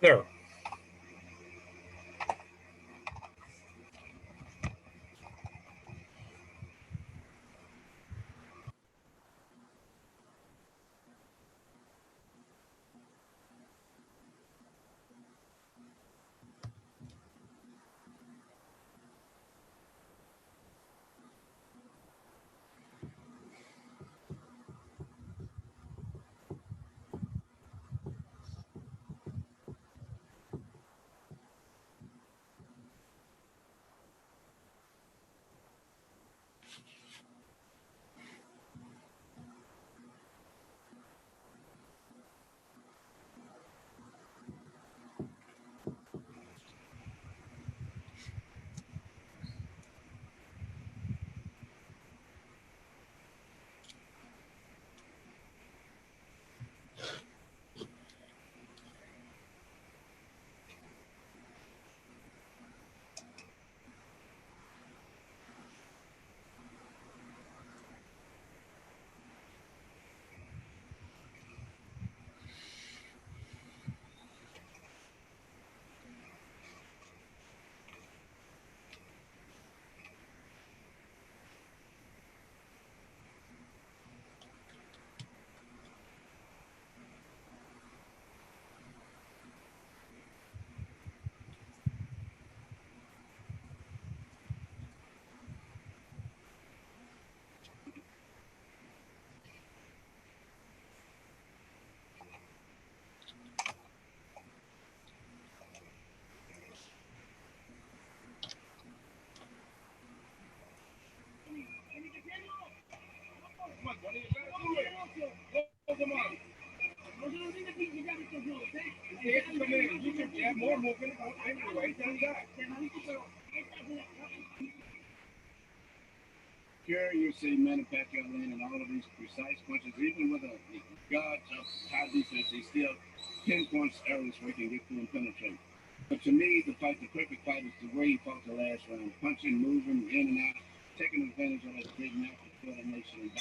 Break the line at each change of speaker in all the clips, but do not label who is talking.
There.
Here you see men in Pacquiao landing all of these precise punches, even with a guard of high defense, he still pinpoints areas where he can get through and penetrate. But to me, the perfect fight is the way he fought the last round, punching, moving in and out, taking advantage of that big mouth of coordination.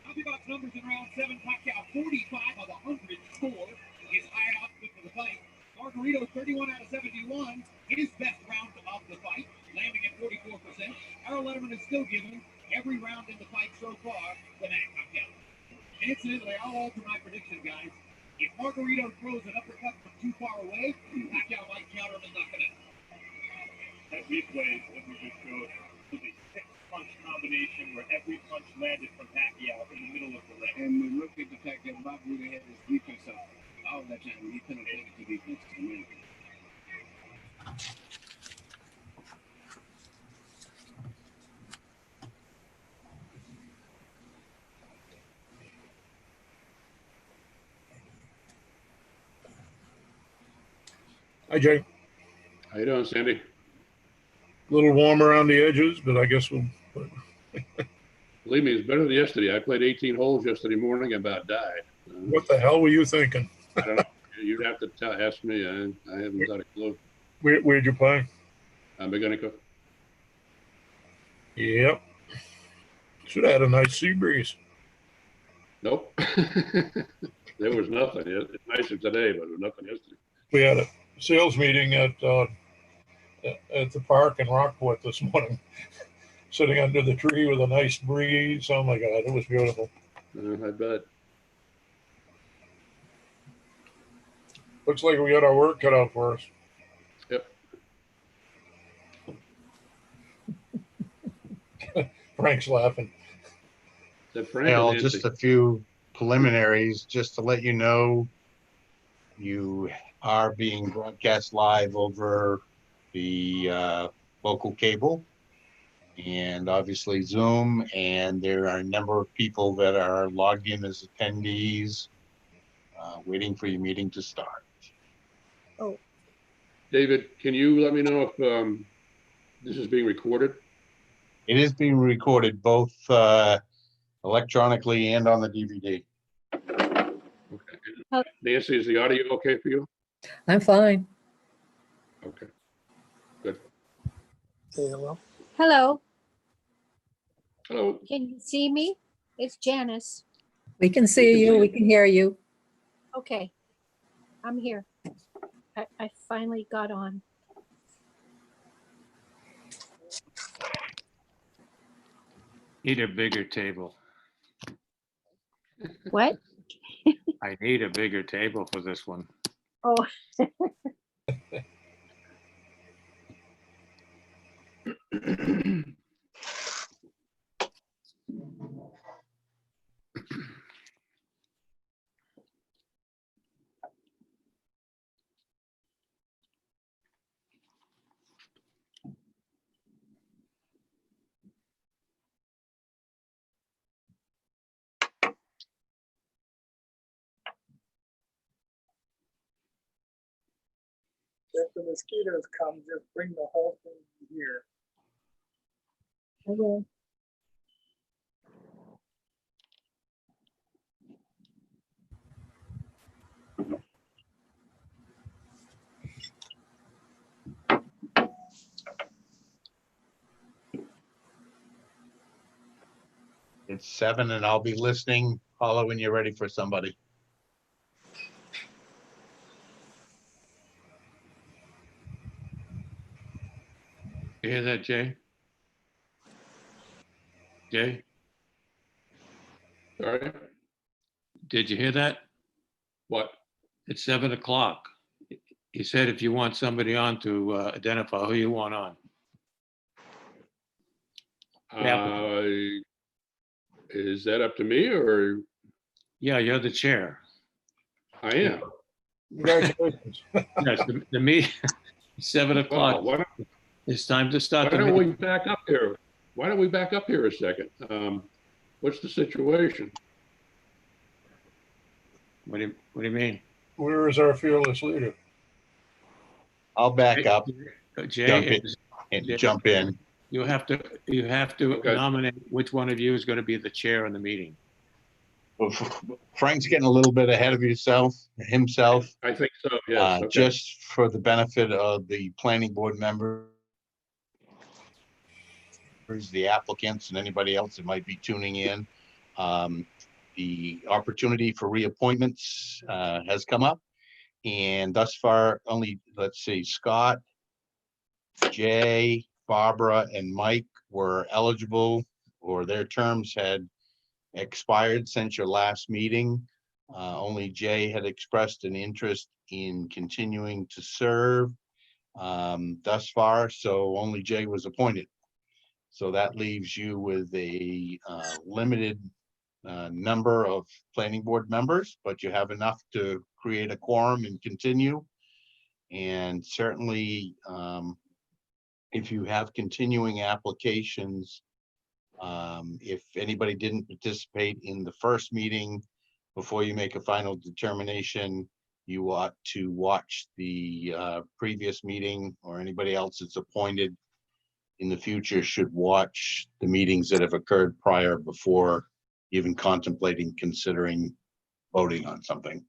I'll be about numbers in round 7. Pacquiao 45 of 100 score. His high output for the fight. Margarito 31 out of 71. His best round of the fight, landing at 44%. Errol Letterman is still giving every round in the fight so far to Manny Pacquiao. And incidentally, I'll alter my prediction, guys. If Margarito throws an uppercut from too far away, Pacquiao might counter him and knock him out.
That replay that we just showed was a 6-punch combination where every punch landed from Pacquiao in the middle of the ring.
And we look at the fact that Margarito had his defense up all that time. He penetrated the defense to the man.
Hi, Jay.
How you doing, Sandy?
A little warm around the edges, but I guess we'll.
Believe me, it's better than yesterday. I played 18 holes yesterday morning and about died.
What the hell were you thinking?
I don't know. You'd have to ask me. I haven't got a clue.
Where'd you play?
Beginning.
Yep. Should have had a nice sea breeze.
Nope. There was nothing. It's nicer today, but there was nothing yesterday.
We had a sales meeting at the park in Rockport this morning, sitting under the tree with a nice breeze. Oh my God, it was beautiful.
I bet.
Looks like we got our work cut out for us.
Yep.
Frank's laughing.
Well,
just a few preliminaries, just to let you know, you are being broadcast live over the local cable and obviously Zoom, and there are a number of people that are logged in as attendees waiting for your meeting to start.
Oh,
David, can you let me know if this is being recorded?
It is being recorded both electronically and on the DVD.
Okay. Nancy, is the audio okay for you?
I'm fine.
Okay. Good.
Say hello.
Hello,
Hello.
can you see me? It's Janice.
We can see you. We can hear you.
Okay, I'm here. I finally got on.
Need a bigger table.
What?
I need a bigger table for this one.
Oh,
If the mosquitoes come, just bring the whole thing here.
I will.
It's 7 and I'll be listening. Paula, when you're ready for somebody.
You hear that, Jay? Jay,
All right,
did you hear that?
what?
It's 7 o'clock. He said if you want somebody on to identify who you want on. Yeah.
Is that up to me or
Yeah, you're the chair.
I am?
Congratulations.
Yes, the meeting, 7
Well,
o'clock. It's time to start
why
the
don't we
meeting.
back up here? Why don't we back up here a second? What's the situation?
What do you mean?
Where is our fearless leader?
I'll back up,
Jay,
jump in, and jump in.
you have to
Okay.
nominate which one of you is going to be the chair in the meeting.
Frank's getting a little bit ahead of himself.
I think so, yes. Okay.
Just for the benefit of the planning board members, the applicants, and anybody else that might be tuning in. The opportunity for reappointments has come up, and thus far only, let's see, Scott, Jay, Barbara, and Mike were eligible, or their terms had expired since your last meeting. Only Jay had expressed an interest in continuing to serve thus far, so only Jay was appointed. So that leaves you with a limited number of planning board members, but you have enough to create a quorum and continue. And certainly, if you have continuing applications, if anybody didn't participate in the first meeting, before you make a final determination, you ought to watch the previous meeting, or anybody else that's appointed in the future should watch the meetings that have occurred prior before even contemplating considering voting on something.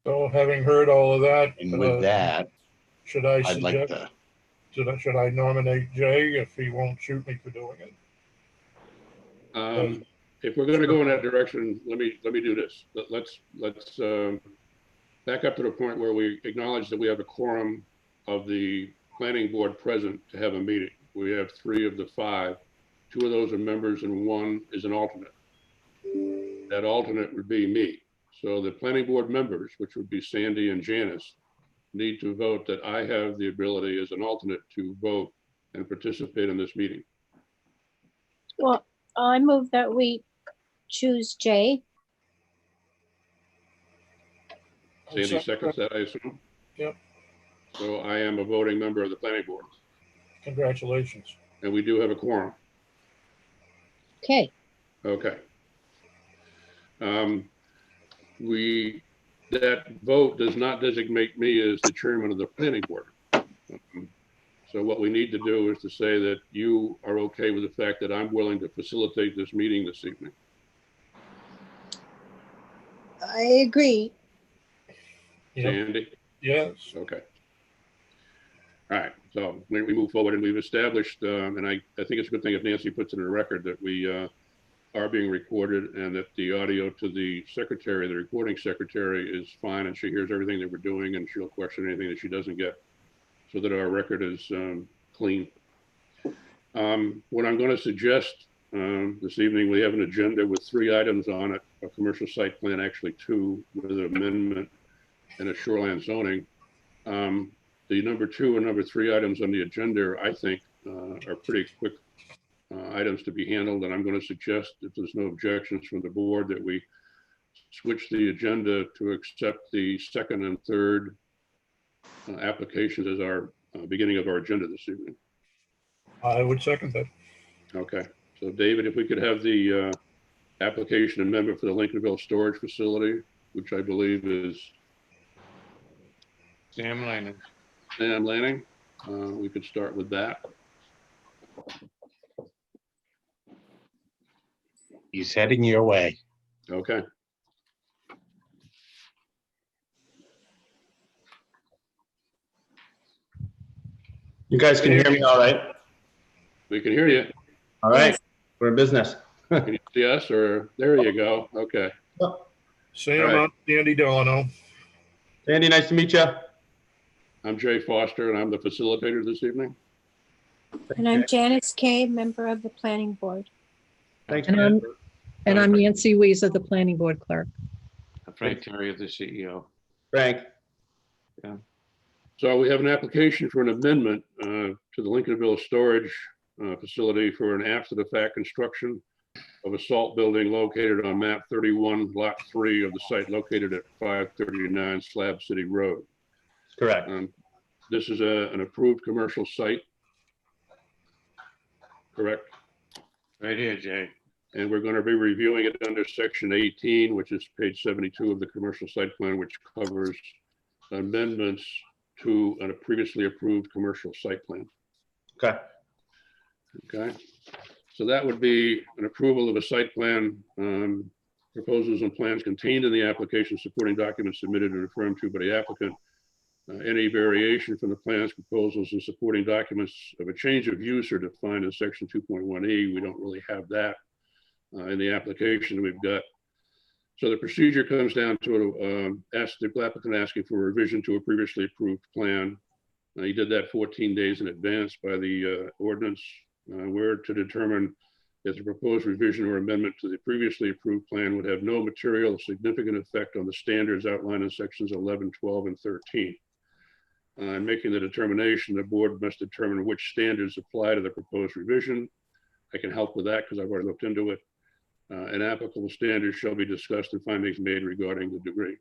So having heard all of that,
And with that,
should I
I'd like
suggest,
to,
should I nominate Jay if he won't shoot me for doing it?
If we're going to go in that direction, let me do this. Let's back up to the point where we acknowledge that we have a quorum of the planning board present to have a meeting. We have 3 of the 5. 2 of those are members and 1 is an alternate. That alternate would be me. So the planning board members, which would be Sandy and Janice, need to vote that I have the ability as an alternate to vote and participate in this meeting.
well, I move that we choose Jay.
Sandy seconds that, I assume?
Yep.
So I am a voting member of the planning board.
Congratulations.
And we do have a quorum.
Okay.
Okay. That vote does not designate me as the chairman of the planning board. So what we need to do is to say that you are okay with the fact that I'm willing to facilitate this meeting this evening.
I agree.
Yep.
Sandy?
Yes.
Okay. All right, so we move forward, and we've established, and I think it's a good thing if Nancy puts it in the record that we are being recorded and that the audio to the secretary, the recording secretary, is fine and she hears everything that we're doing and she'll question anything that she doesn't get so that our record is clean. What I'm going to suggest this evening, we have an agenda with 3 items on it, a commercial site plan, actually 2, with an amendment and a shoreline zoning. The number 2 and number 3 items on the agenda, I think, are pretty quick items to be handled, and I'm going to suggest, if there's no objections from the board, that we switch the agenda to accept the 2nd and 3rd applications as our beginning of our agenda this evening.
I would second that.
Okay, so David, if we could have the application amendment for the Lincolnville storage facility, which I believe is
Sam Lanning.
Sam Lanning, we could start with that.
He's heading your way.
Okay.
You guys can hear me all right?
We can hear you.
All right, we're in business.
Can you see us, or there you go? Okay.
Sam,
All right.
I'm Andy Delano.
Andy, nice to meet you.
I'm Jay Foster, and I'm the facilitator this evening.
And I'm Janice Kay, member of the planning board.
Thanks.
And
man.
I'm Nancy Weezer, the planning board clerk.
Frank Terry, the CEO.
Frank.
So we have an application for an amendment to the Lincolnville storage facility for an after-the-fact construction of a salt building located on map 31, lot 3 of the site located at 539 Slab City Road.
Correct.
This is an approved commercial site, correct?
Right here, Jay.
And we're going to be reviewing it under section 18, which is page 72 of the commercial site plan, which covers amendments to a previously approved commercial site plan.
Okay.
Okay. So that would be an approval of a site plan, proposals and plans contained in the application, supporting documents submitted and affirmed to by the applicant. Any variation from the plans, proposals, and supporting documents of a change of use are defined in section 2.1E. We don't really have that in the application we've got. So the procedure comes down to ask the applicant asking for a revision to a previously approved plan. He did that 14 days in advance by the ordinance. We're to determine if the proposed revision or amendment to the previously approved plan would have no material significant effect on the standards outlined in sections 11, 12, and 13. In making the determination, the board must determine which standards apply to the proposed revision. I can help with that because I've already looked into it. And applicable standards shall be discussed and findings made regarding the degree.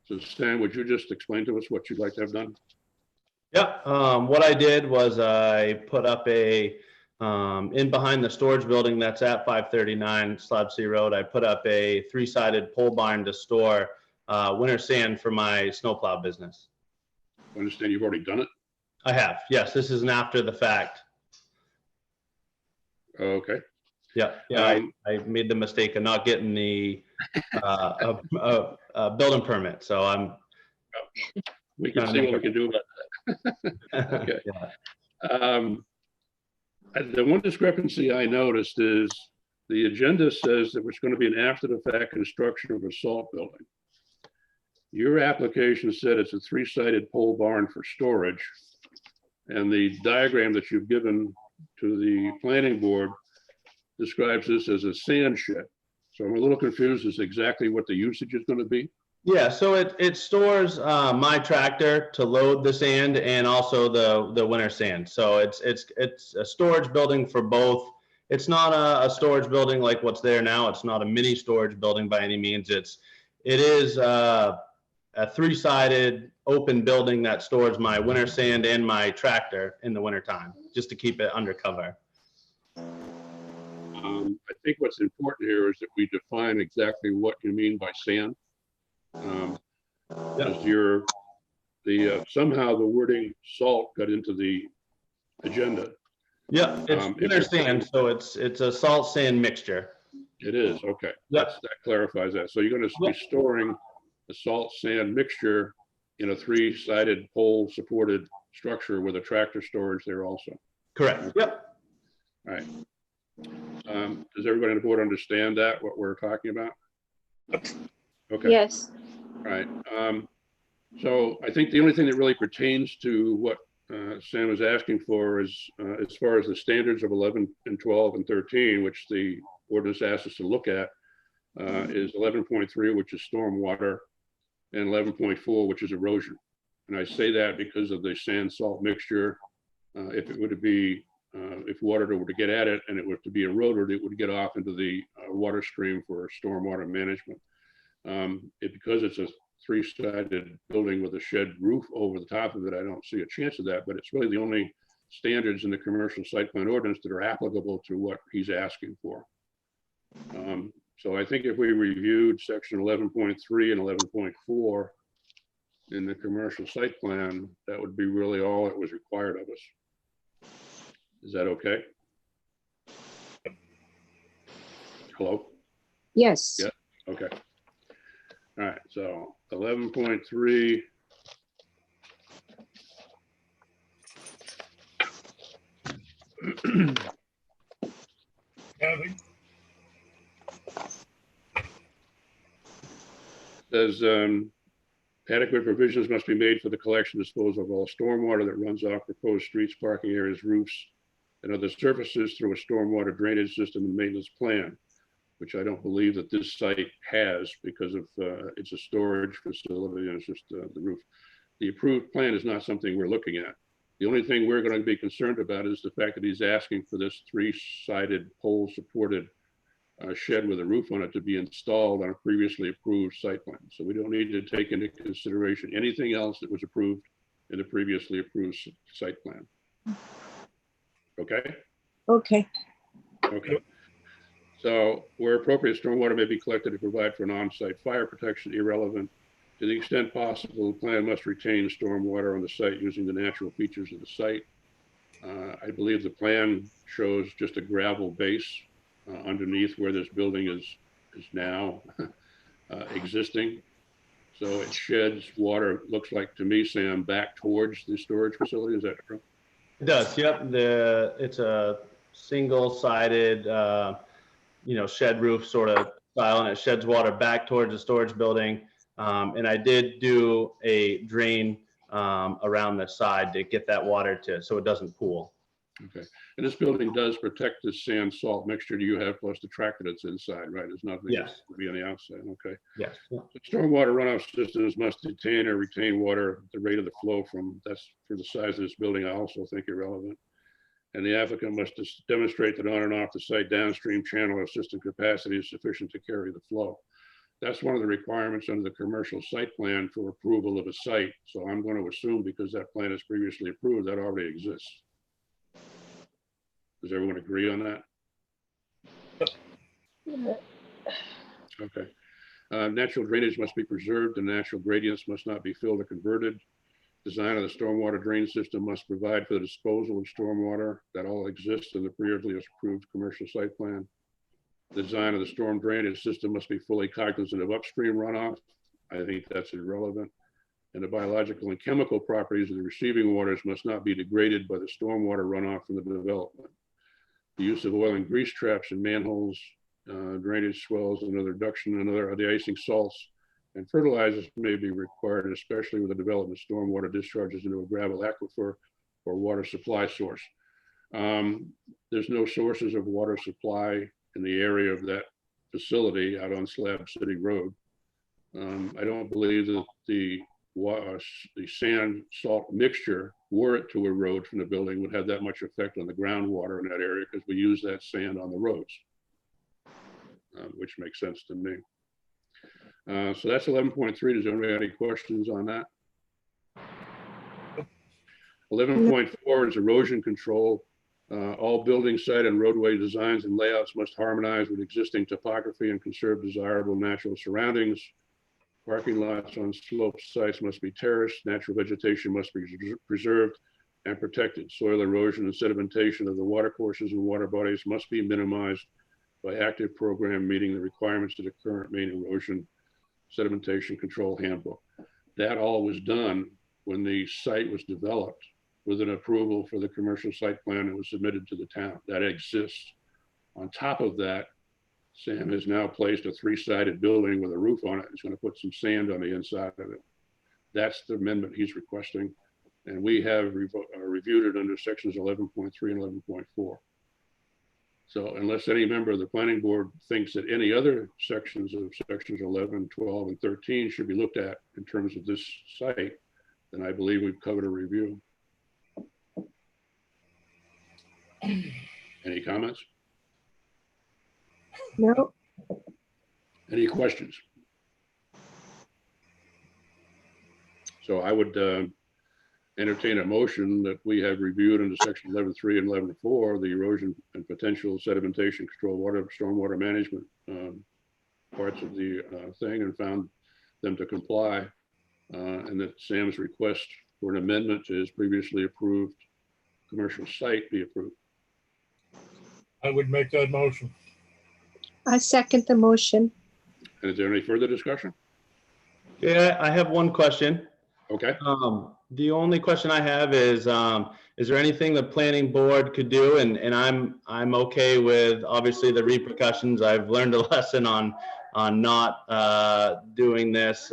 So Stan, would you just explain to us what you'd like to have done?
Yeah, what I did was I put up a, in behind the storage building that's at 539 Slab City Road, I put up a 3-sided pole barn to store winter sand for my snowplow business.
I understand you've already done it.
I have, yes, this is an after the fact.
Okay.
Yeah, I made the mistake of not getting the building permit, so
we can see what we can do about that. Okay.
Yeah.
The one discrepancy I noticed is the agenda says that it's going to be an after-the-fact construction of a salt building. Your application said it's a 3-sided pole barn for storage, and the diagram that you've given to the planning board describes this as a sand shed. So I'm a little confused as to exactly what the usage is going to be.
Yeah, so it stores my tractor to load the sand and also the winter sand. So it's a storage building for both. It's not a storage building like what's there now. It's not a mini storage building by any means. It is a 3-sided open building that stores my winter sand and my tractor in the wintertime, just to keep it under cover.
I think what's important here is that we define exactly what you mean by sand. Because somehow the wording salt got into the agenda.
Yeah, it's winter sand, so it's a salt sand mixture.
It is, okay.
Yep.
That clarifies that. So you're going to be storing the salt sand mixture in a 3-sided pole supported structure with a tractor storage there also.
Correct. Yep.
All right. Does everybody on the board understand that, what we're talking about? Okay.
Yes.
All right. So I think the only thing that really pertains to what Sam is asking for is, as far as the standards of 11 and 12 and 13, which the ordinance asks us to look at, is 11.3, which is stormwater, and 11.4, which is erosion. And I say that because of the sand salt mixture. If it were to be, if water were to get at it and it were to be eroded, it would get off into the water stream for stormwater management. Because it's a three-sided building with a shed roof over the top of it, I don't see a chance of that, but it's really the only standards in the commercial site plan ordinance that are applicable to what he's asking for. So I think if we reviewed section 11.3 and 11.4 in the commercial site plan, that would be really all that was required of us. Is that okay? Hello?
Yes.
Yeah, okay. All right, so 11.3.
Kathy?
Says adequate provisions must be made for the collection and disposal of all stormwater that runs off proposed streets, parking areas, roofs, and other surfaces through a stormwater drainage system and maintenance plan, which I don't believe that this site has because of it's a storage facility and it's just the roof. The approved plan is not something we're looking at. The only thing we're going to be concerned about is the fact that he's asking for this three-sided pole supported shed with a roof on it to be installed on a previously approved site plan. So we don't need to take into consideration anything else that was approved in the previously approved site plan. Okay?
Okay.
Okay. So where appropriate, stormwater may be collected to provide for an on-site fire protection irrelevant. To the extent possible, the plan must retain stormwater on the site using the natural features of the site. I believe the plan shows just a gravel base underneath where this building is now existing. So it sheds water, looks like to me, Sam, back towards the storage facility. Is that true?
It does, yep. It's a single-sided, shed roof sort of style, and it sheds water back towards the storage building. And I did do a drain around the side to get that water so it doesn't pool.
Okay. And this building does protect the sand salt mixture you have plus the tractor that's inside, right? There's nothing
Yes.
to be on the outside. Okay.
Yes. Yeah.
So stormwater runoff systems must detain or retain water at the rate of the flow from, that's for the size of this building, I also think irrelevant. And the applicant must demonstrate that on and off the site downstream channel or system capacity is sufficient to carry the flow. That's one of the requirements under the commercial site plan for approval of a site. So I'm going to assume because that plan is previously approved, that already exists. Does everyone agree on that? Okay. Natural drainage must be preserved and natural gradients must not be filled or converted. Design of the stormwater drain system must provide for the disposal of stormwater. That all exists in the previously approved commercial site plan. The design of the storm drainage system must be fully cognizant of upstream runoff. I think that's irrelevant. And the biological and chemical properties of the receiving waters must not be degraded by the stormwater runoff from the development. The use of oil and grease traps in manholes, drainage swells, and other reduction and other de-icing salts and fertilizers may be required, especially with the development of stormwater discharges into a gravel aquifer or water supply source. There's no sources of water supply in the area of that facility out on Slab City Road. I don't believe that the sand salt mixture, were it to erode from the building, would have that much effect on the groundwater in that area because we use that sand on the roads, which makes sense to me. So that's 11.3. Does anybody have any questions on that? 11.4 is erosion control. All building site and roadway designs and layouts must harmonize with existing topography and conserve desirable natural surroundings. Parking lots on sloped sites must be terraced. Natural vegetation must be preserved and protected. Soil erosion and sedimentation of the watercourses and water bodies must be minimized by active program meeting the requirements of the current main erosion sedimentation control handbook. That all was done when the site was developed with an approval for the commercial site plan that was submitted to the town. That exists On top of that, Sam has now placed a 3-sided building with a roof on it. He's going to put some sand on the inside of it. That's the amendment he's requesting. And we have reviewed it under sections 11.3 and 11.4. So unless any member of the planning board thinks that any other sections of sections 11, 12, and 13 should be looked at in terms of this site, then I believe we've covered a review. Any comments?
No,
Any questions? So I would entertain a motion that we have reviewed under section 11.3 and 11.4, the erosion and potential sedimentation control, stormwater management parts of the thing, and found them to comply, and that Sam's request for an amendment to his previously approved commercial site be approved.
I would make that motion.
I second the motion.
And is there any further discussion?
Yeah, I have one question.
Okay.
The only question I have is there anything the planning board could do? And I'm okay with obviously the repercussions. I've learned a lesson on not doing this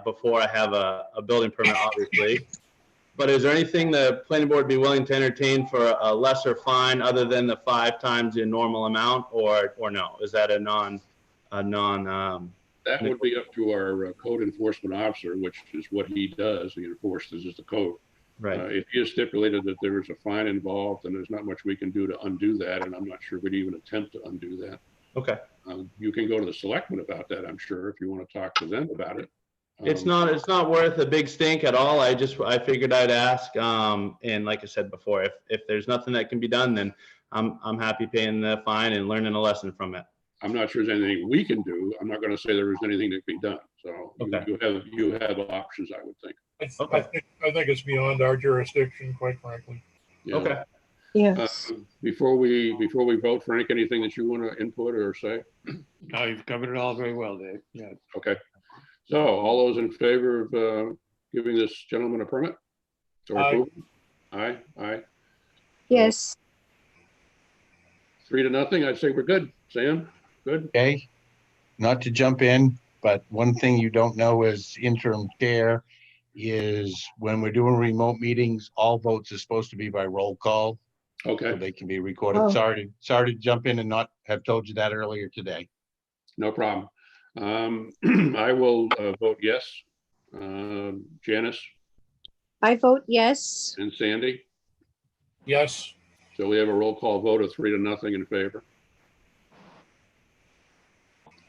before I have a building permit, obviously. But is there anything the planning board would be willing to entertain for a lesser fine other than the 5 times the normal amount, or no? Is that a non?
That would be up to our code enforcement officer, which is what he does. He enforces the code.
Right.
If he has stipulated that there is a fine involved, then there's not much we can do to undo that, and I'm not sure we'd even attempt to undo that.
Okay.
You can go to the selectmen about that, I'm sure, if you want to talk to them about it.
It's not worth a big stink at all. I figured I'd ask. And like I said before, if there's nothing that can be done, then I'm happy paying the fine and learning a lesson from it.
I'm not sure there's anything we can do. I'm not going to say there is anything that can be done. So
okay.
you have options, I would think.
I think it's beyond our jurisdiction, quite frankly.
Yeah.
Okay.
Yes.
Before we vote, Frank, anything that you want to input or say?
No, you've covered it all very well, Dave. Yeah.
Okay. So all those in favor of giving this gentleman a permit?
Aye.
Aye. Aye.
Yes.
3-0. I'd say we're good. Sam, good.
Okay, not to jump in, but one thing you don't know as interim chair is when we're doing remote meetings, all votes are supposed to be by roll call.
Okay.
So they can be recorded.
Oh.
Sorry to jump in and not have told you that earlier today.
No problem. I will vote yes. Janice
I vote yes.
and Sandy.
Yes.
So we have a roll call vote of 3-0 in favor.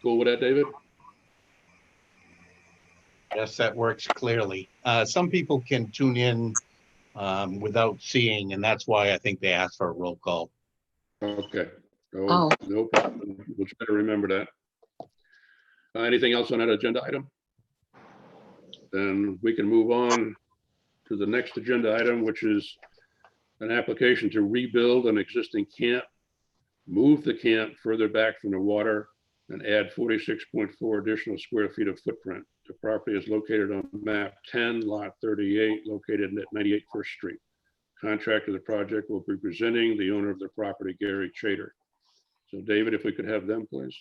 Cool with that, David?
Yes, that works clearly. Some people can tune in without seeing, and that's why I think they asked for a roll call.
Okay.
Oh.
No problem. We'll try to remember that. Anything else on that agenda item? Then we can move on to the next agenda item, which is an application to rebuild an existing camp, move the camp further back from the water, and add 46.4 additional square feet of footprint. The property is located on map 10, lot 38, located at 98 First Street. Contractor of the project will be presenting the owner of the property, Gary Chater. So David, if we could have them, please.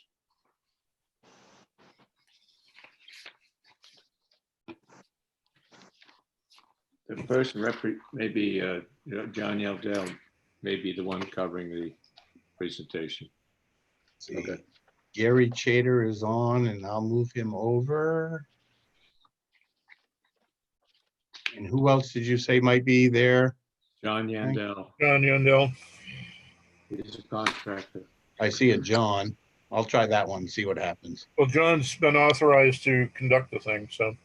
The first maybe John Yeldell may be the one covering the presentation.
Okay. Gary Chater is on, and I'll move him over. And who else did you say might be there?
John Yandell.
John Yandell.
He's a contractor.
I see a John. I'll try that one and see what happens.
Well, John's been authorized to conduct the thing, so.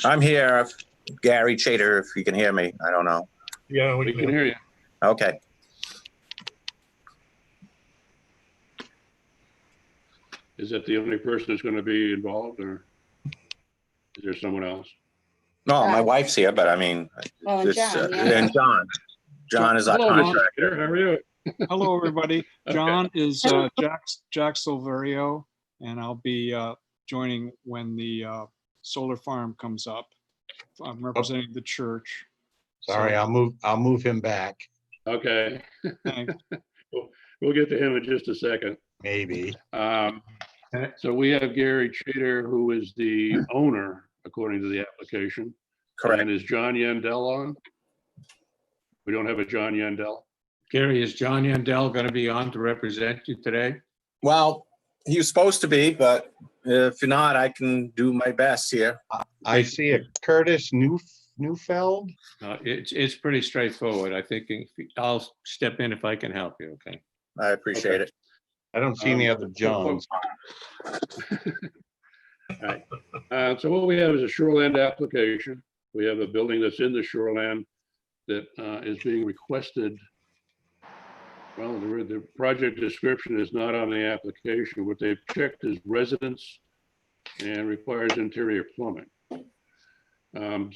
I'm here, Gary Chater, if you can hear me. I don't know.
Yeah,
We can hear you.
Okay.
Is that the only person that's going to be involved, or is there someone else?
No, my wife's here, but I mean,
Oh, and
this,
John, yeah.
and John is our
Hello, John.
contractor.
How are you?
Hello, everybody.
Okay.
John is Jack Silverio, and I'll be joining when the solar farm comes up. I'm representing the church.
Sorry,
So,
I'll move him back.
Okay.
thanks.
We'll get to him in just a second.
Maybe.
So we have Gary Chater, who is the owner, according to the application.
Correct.
And is John Yandell on? We don't have a John Yandell.
Gary, is John Yandell going to be on to represent you today?
Well, he was supposed to be, but if you're not, I can do my best here.
I see a Curtis Neufeld.
It's pretty straightforward. I think I'll step in if I can help you, okay?
I appreciate
Okay.
it.
I don't see any other Johns.
All right. So what we have is a shoreland application. We have a building that's in the shoreland that is being requested. Well, the project description is not on the application. What they've checked is residence and requires interior plumbing.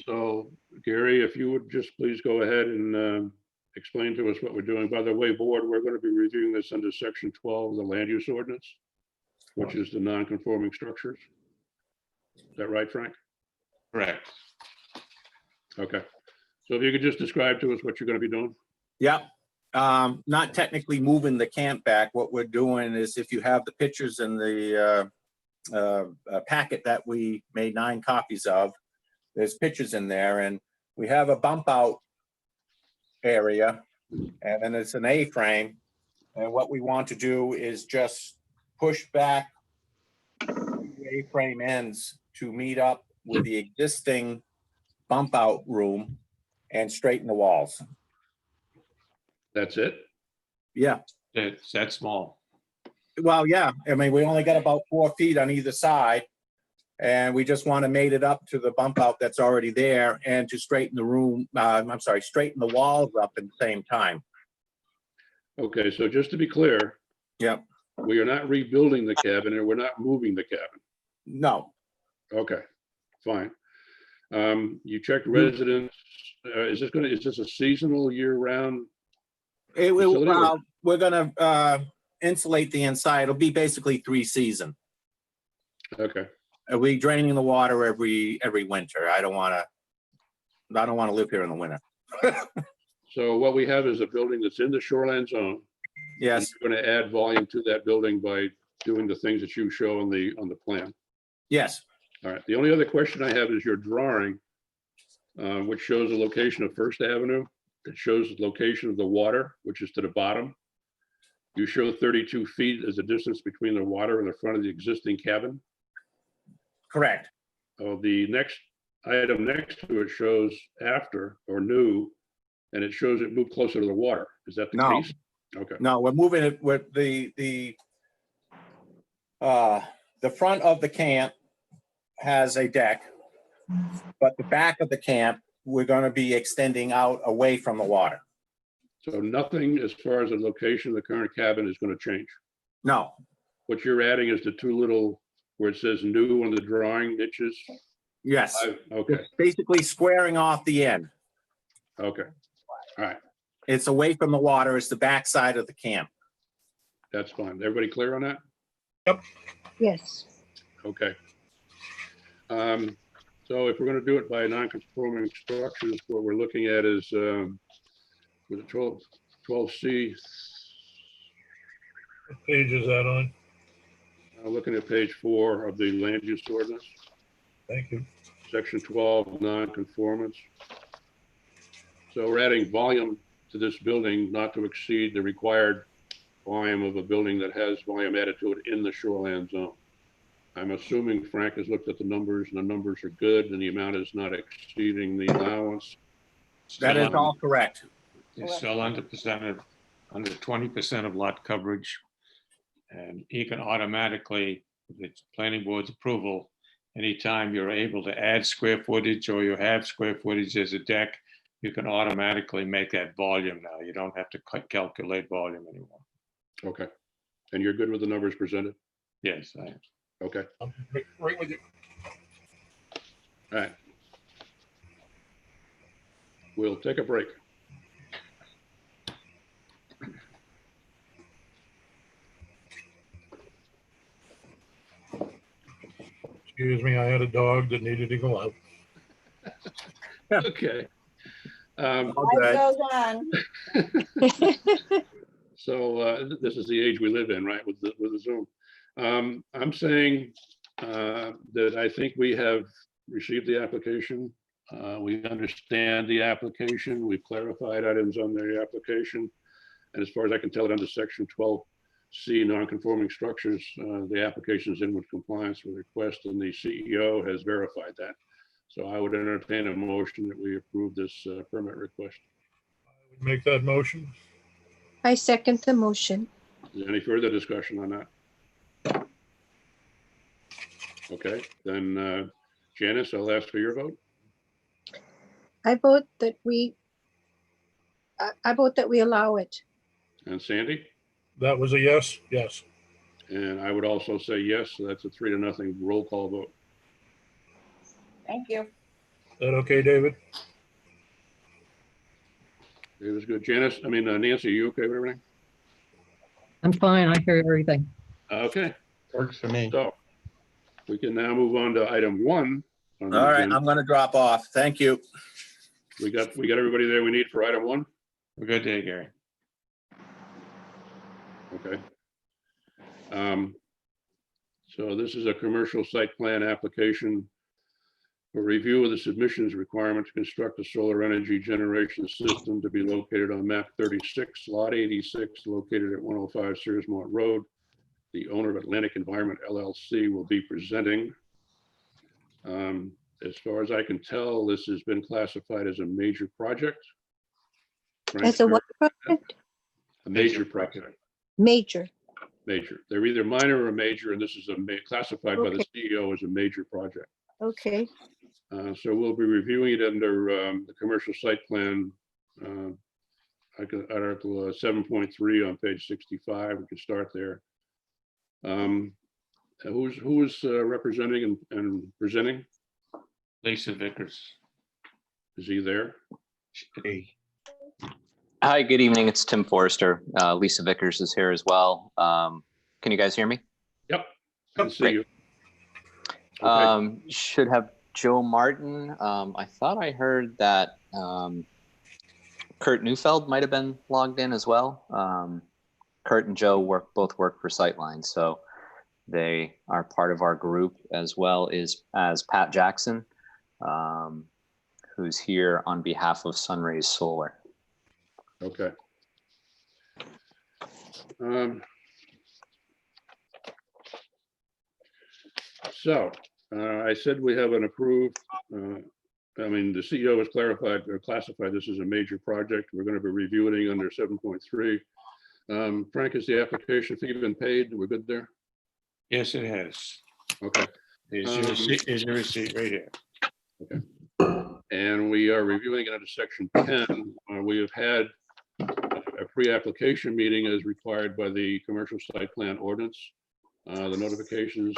So Gary, if you would just please go ahead and explain to us what we're doing. By the way, board, we're going to be reviewing this under section 12 of the land use ordinance, which is the non-conforming structures. Is that right, Frank?
Correct.
Okay. So if you could just describe to us what you're going to be doing.
Yep. Not technically moving the camp back. What we're doing is, if you have the pictures in the packet that we made 9 copies of, there's pictures in there, and we have a bump out area, and then it's an A-frame. And what we want to do is just push back the A-frame ends to meet up with the existing bump out room and straighten the walls.
That's it?
Yeah.
It's that small.
Well, yeah. I mean, we only got about 4 feet on either side, and we just want to mate it up to the bump out that's already there, and to straighten the room. I'm sorry, straighten the walls up at the same time.
Okay, so just to be clear.
Yep.
We are not rebuilding the cabin and we're not moving the cabin.
No.
Okay, fine. You checked residence. Is this a seasonal year-round?
We're gonna insulate the inside. It'll be basically 3 season.
Okay.
Are we draining the water every winter? I don't want to live here in the winter.
So what we have is a building that's in the shoreline zone.
Yes.
You're going to add volume to that building by doing the things that you show on the plan.
Yes.
All right. The only other question I have is your drawing, which shows the location of First Avenue. It shows the location of the water, which is to the bottom. You show 32 feet as the distance between the water and the front of the existing cabin.
Correct.
Oh, the next item next to it shows after or new, and it shows it moved closer to the water. Is that the case? Okay.
No, we're moving it with the front of the camp has a deck, but the back of the camp, we're going to be extending out away from the water.
So nothing as far as the location of the current cabin is going to change?
No.
What you're adding is the 2 little, where it says new on the drawing niches?
Yes.
Okay.
It's basically squaring off the end.
Okay. All right.
It's away from the water. It's the back side of the camp.
That's fine. Everybody clear on that?
Yep.
Yes.
Okay. So if we're going to do it by non-conforming structures, what we're looking at is with the 12C.
What page is that on?
Looking at page 4 of the land use ordinance.
Thank you.
Section 12, non-conformance. So we're adding volume to this building not to exceed the required volume of a building that has volume added to it in the shoreline zone. I'm assuming Frank has looked at the numbers and the numbers are good and the amount is not exceeding the allowance.
That is all correct.
It's still under 20% of lot coverage. And you can automatically, with the planning board's approval, anytime you're able to add square footage or you have square footage as a deck, you can automatically make that volume now. You don't have to calculate volume anymore.
Okay. And you're good with the numbers presented?
Yes, I am.
Okay.
I'm right with you.
All right. We'll take a break.
Excuse me, I had a dog that needed to go out.
Okay.
Life goes on.
So this is the age we live in, right, with the Zoom. I'm saying that I think we have received the application. We understand the application. We've clarified items on the application. And as far as I can tell, it under section 12C, non-conforming structures, the application is in with compliance with request, and the CEO has verified that. So I would entertain a motion that we approve this permit request.
Make that motion.
I second the motion.
Is there any further discussion on that? Okay, then Janice, I'll ask for your vote.
I vote that we allow it.
And Sandy?
That was a yes. Yes.
And I would also say yes. So that's a 3-0 roll call vote.
Thank you.
Is that okay, David?
It was good. Janice, Nancy, are you okay with everything?
I'm fine. I hear everything.
Okay.
Works for me.
So we can now move on to item 1.
All right, I'm going to drop off. Thank you.
We got everybody there we need for item 1.
We're good day, Gary.
Okay. So this is a commercial site plan application for review of the submissions requirement to construct a solar energy generation system to be located on map 36, lot 86, located at 105 Searsmont Road. The owner of Atlantic Environment LLC will be presenting. As far as I can tell, this has been classified as a major project.
As a what project?
A major project.
Major.
Major. They're either minor or major, and this is classified by the CEO as a major project.
Okay.
So we'll be reviewing it under the commercial site plan, article 7.3 on page 65. We can start there. Who is representing and presenting?
Lisa Vickers.
Is he there?
Hey.
Hi, good evening. It's Tim Forrester. Lisa Vickers is here as well. Can you guys hear me?
Yep. I can see you.
Okay. Should have Joe Martin. I thought I heard that Kurt Neufeld might have been logged in as well. Kurt and Joe both work for Sightline, so they are part of our group, as well as Pat Jackson, who's here on behalf of Sunrays Solar.
Okay. So I said we have an approved, the CEO has classified this as a major project. We're going to be reviewing it under 7.3. Frank, has the application fee been paid? We're good there?
Yes, it has.
Okay.
Here's your receipt right here.
Okay. And we are reviewing it under section 10. We have had a pre-application meeting as required by the commercial site plan ordinance. The notifications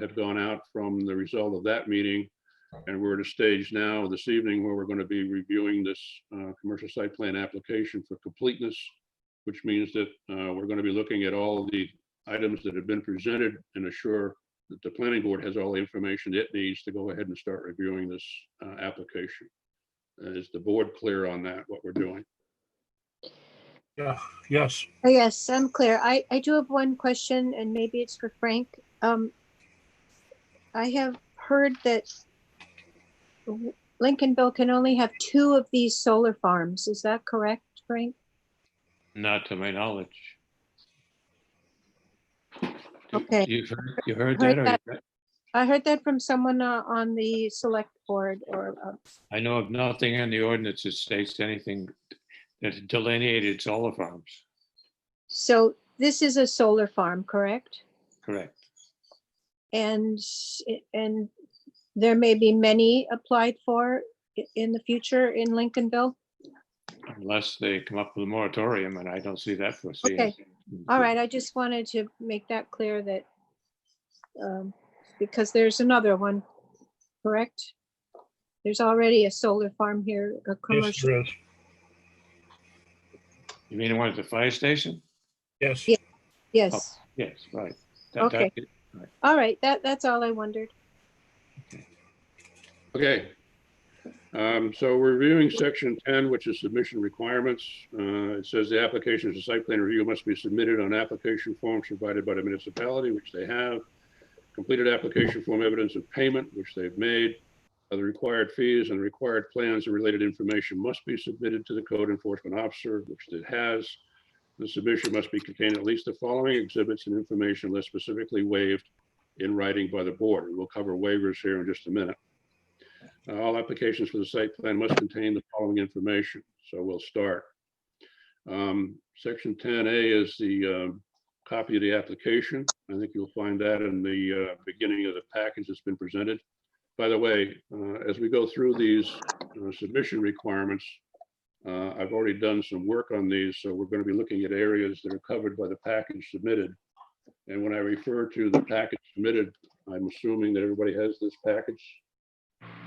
have gone out from the result of that meeting, and we're at a stage now this evening where we're going to be reviewing this commercial site plan application for completeness, which means that we're going to be looking at all the items that have been presented and assure that the planning board has all the information it needs to go ahead and start reviewing this application. Is the board clear on that, what we're doing?
Yeah. Yes.
Yes, I'm clear. I do have one question, and maybe it's for Frank. I have heard that Lincolnville can only have 2 of these solar farms. Is that correct, Frank?
Not to my knowledge.
Okay.
You heard that?
I heard that from someone on the select board.
I know of nothing in the ordinance that states anything that delineated solar farms.
So this is a solar farm, correct?
Correct.
And there may be many applied for in the future in Lincolnville?
Unless they come up with a moratorium, and I don't see that foreseen.
Okay. All right. I just wanted to make that clear that because there's another one, correct? There's already a solar farm here, a commercial.
Yes, there is.
You mean the one at the fire station?
Yes.
Yeah. Yes.
Oh, yes, right.
Okay. All right. That's all I wondered.
Okay. So we're reviewing section 10, which is submission requirements. It says the applications of site plan review must be submitted on application forms provided by the municipality, which they have. Completed application form evidence of payment, which they've made. The required fees and required plans and related information must be submitted to the code enforcement officer, which it has. The submission must be contained at least the following exhibits and information unless specifically waived in writing by the board. We'll cover waivers here in just a minute. All applications for the site plan must contain the following information. So we'll start. Section 10A is the copy of the application. I think you'll find that in the beginning of the package that's been presented. By the way, as we go through these submission requirements, I've already done some work on these, so we're going to be looking at areas that are covered by the package submitted. And when I refer to the package submitted, I'm assuming that everybody has this package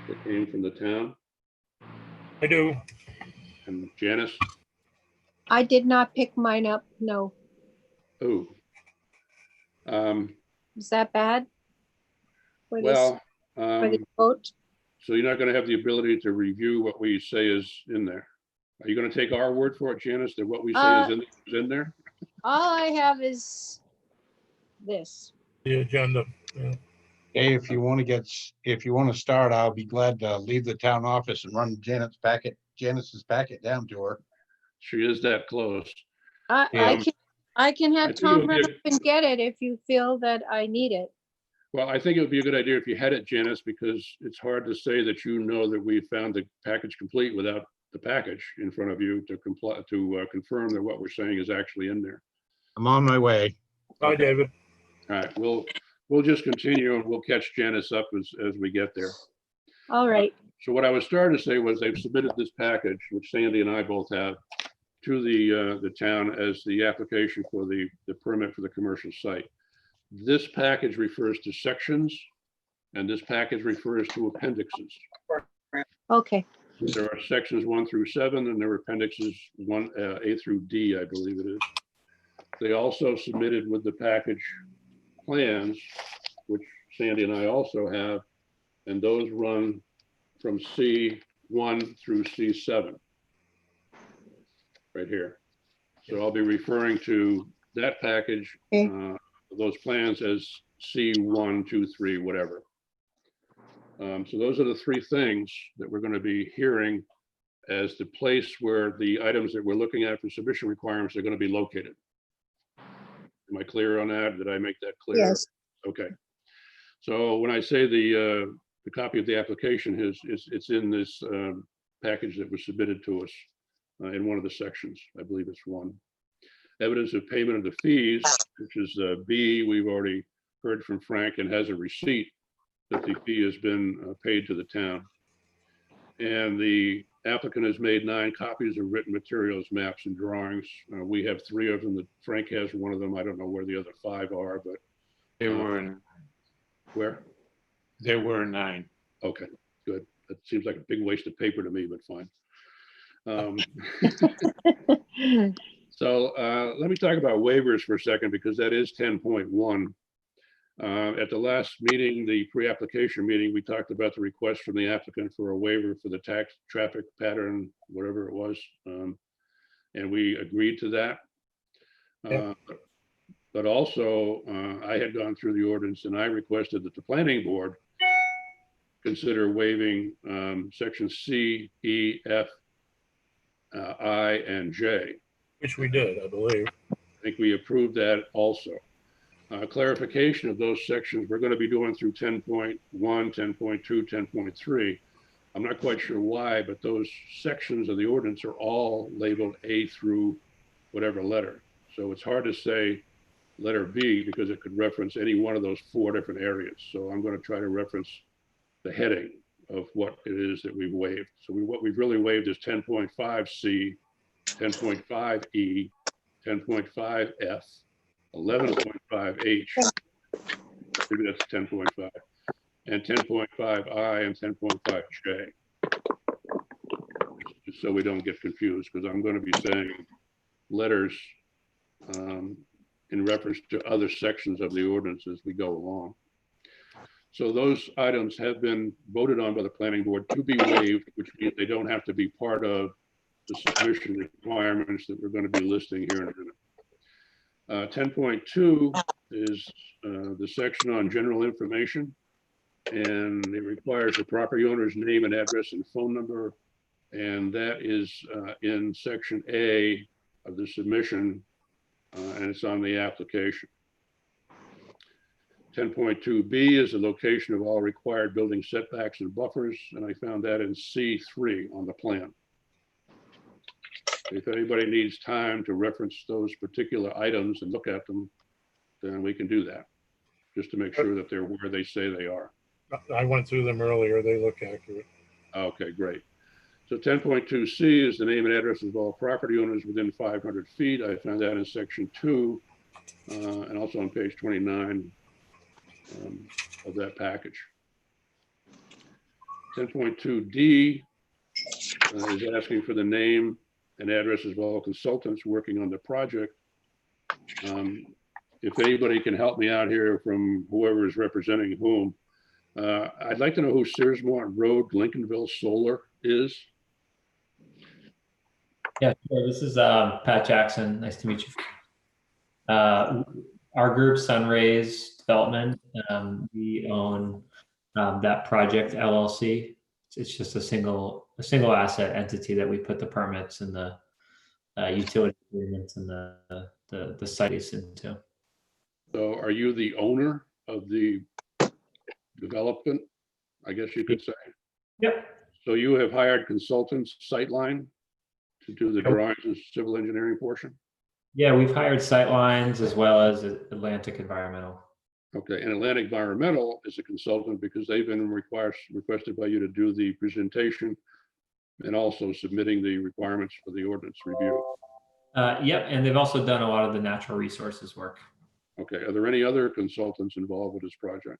that came from the town.
I do.
And Janice?
I did not pick mine up, no.
Oh.
Is that bad? For this-
Well,
for the vote?
so you're not going to have the ability to review what we say is in there. Are you going to take our word for it, Janice, that what we say is in there?
All I have is this.
The agenda. Yeah.
Hey, if you want to start, I'll be glad to leave the town office and run Janice's packet down to her.
She is that close.
I can have
I think it
Tom
would
run
be-
up and get it if you feel that I need it.
Well, I think it would be a good idea if you had it, Janice, because it's hard to say that you know that we found the package complete without the package in front of you to comply, to confirm that what we're saying is actually in there.
I'm on my way.
Hi, David.
All right, we'll just continue and we'll catch Janice up as we get there.
All right.
So what I was starting to say was they've submitted this package, which Sandy and I both have, to the town as the application for the permit for the commercial site. This package refers to sections, and this package refers to appendixes.
Okay.
There are sections 1 through 7, and there are appendixes A through D, I believe it is. They also submitted with the package plans, which Sandy and I also have, and those run from C1 through C7, right here. So I'll be referring to that package, those plans as C1, 2, 3, whatever. So those are the three things that we're going to be hearing as the place where the items that we're looking at for submission requirements are going to be located. Am I clear on that? Did I make that clear?
Yes.
Okay. So when I say the copy of the application it's in this package that was submitted to us in one of the sections. I believe it's 1. Evidence of payment of the fees, which is B. We've already heard from Frank and has a receipt that the fee has been paid to the town. And the applicant has made 9 copies of written materials, maps, and drawings. We have 3 of them. That Frank has 1 of them. I don't know where the other 5 are, but
There were,
where?
there were 9.
Okay, good. That seems like a big waste of paper to me, but fine. So let me talk about waivers for a second, because that is 10.1. At the last meeting, the pre-application meeting, we talked about the request from the applicant for a waiver for the tax traffic pattern, whatever it was. And we agreed to that.
Yeah.
But also, I had gone through the ordinance and I requested that the planning board consider waiving section C, E, F, I, and J.
Which we did, I believe.
I think we approved that also. Clarification of those sections, we're going to be doing through 10.1, 10.2, 10.3. I'm not quite sure why, but those sections of the ordinance are all labeled A through whatever letter. So it's hard to say letter B because it could reference any one of those 4 different areas. So I'm going to try to reference the heading of what it is that we've waived. So what we've really waived is 10.5 C, 10.5 E, 10.5 F, 11.5 H, maybe that's 10.5, and 10.5 I and 10.5 J. Just so we don't get confused, because I'm going to be saying letters in reference to other sections of the ordinance as we go along. So those items have been voted on by the planning board to be waived, which means they don't have to be part of the submission requirements that we're going to be listing here in a minute. 10.2 is the section on general information, and it requires the property owner's name and address and phone number, and that is in section A of the submission, and it's on the application. 10.2B is the location of all required building setbacks and buffers, and I found that in C3 on the plan. If anybody needs time to reference those particular items and look at them, then we can do that, just to make sure that they're where they say they are.
I went through them earlier. They look accurate.
Okay, great. So 10.2C is the name and addresses of all property owners within 500 feet. I found that in section 2 and also on page 29 of that package. 10.2D is asking for the name and addresses of all consultants working on the project. If anybody can help me out here from whoever is representing whom, I'd like to know who Searsmont Road, Lincolnville Solar is.
Yeah, sure. This is Pat Jackson. Nice to meet you. Our group, Sunrays Development, we own that project LLC. It's just a single asset entity that we put the permits and the utility agreements and the sites into.
So are you the owner of the development, I guess you could say?
Yep.
So you have hired consultants, Sightline, to do the drawings and civil engineering portion?
Yeah, we've hired Sightlines as well as Atlantic Environmental.
Okay, and Atlantic Environmental is a consultant because they've been requested by you to do the presentation and also submitting the requirements for the ordinance review.
Yep, and they've also done a lot of the natural resources work.
Okay, are there any other consultants involved with this project?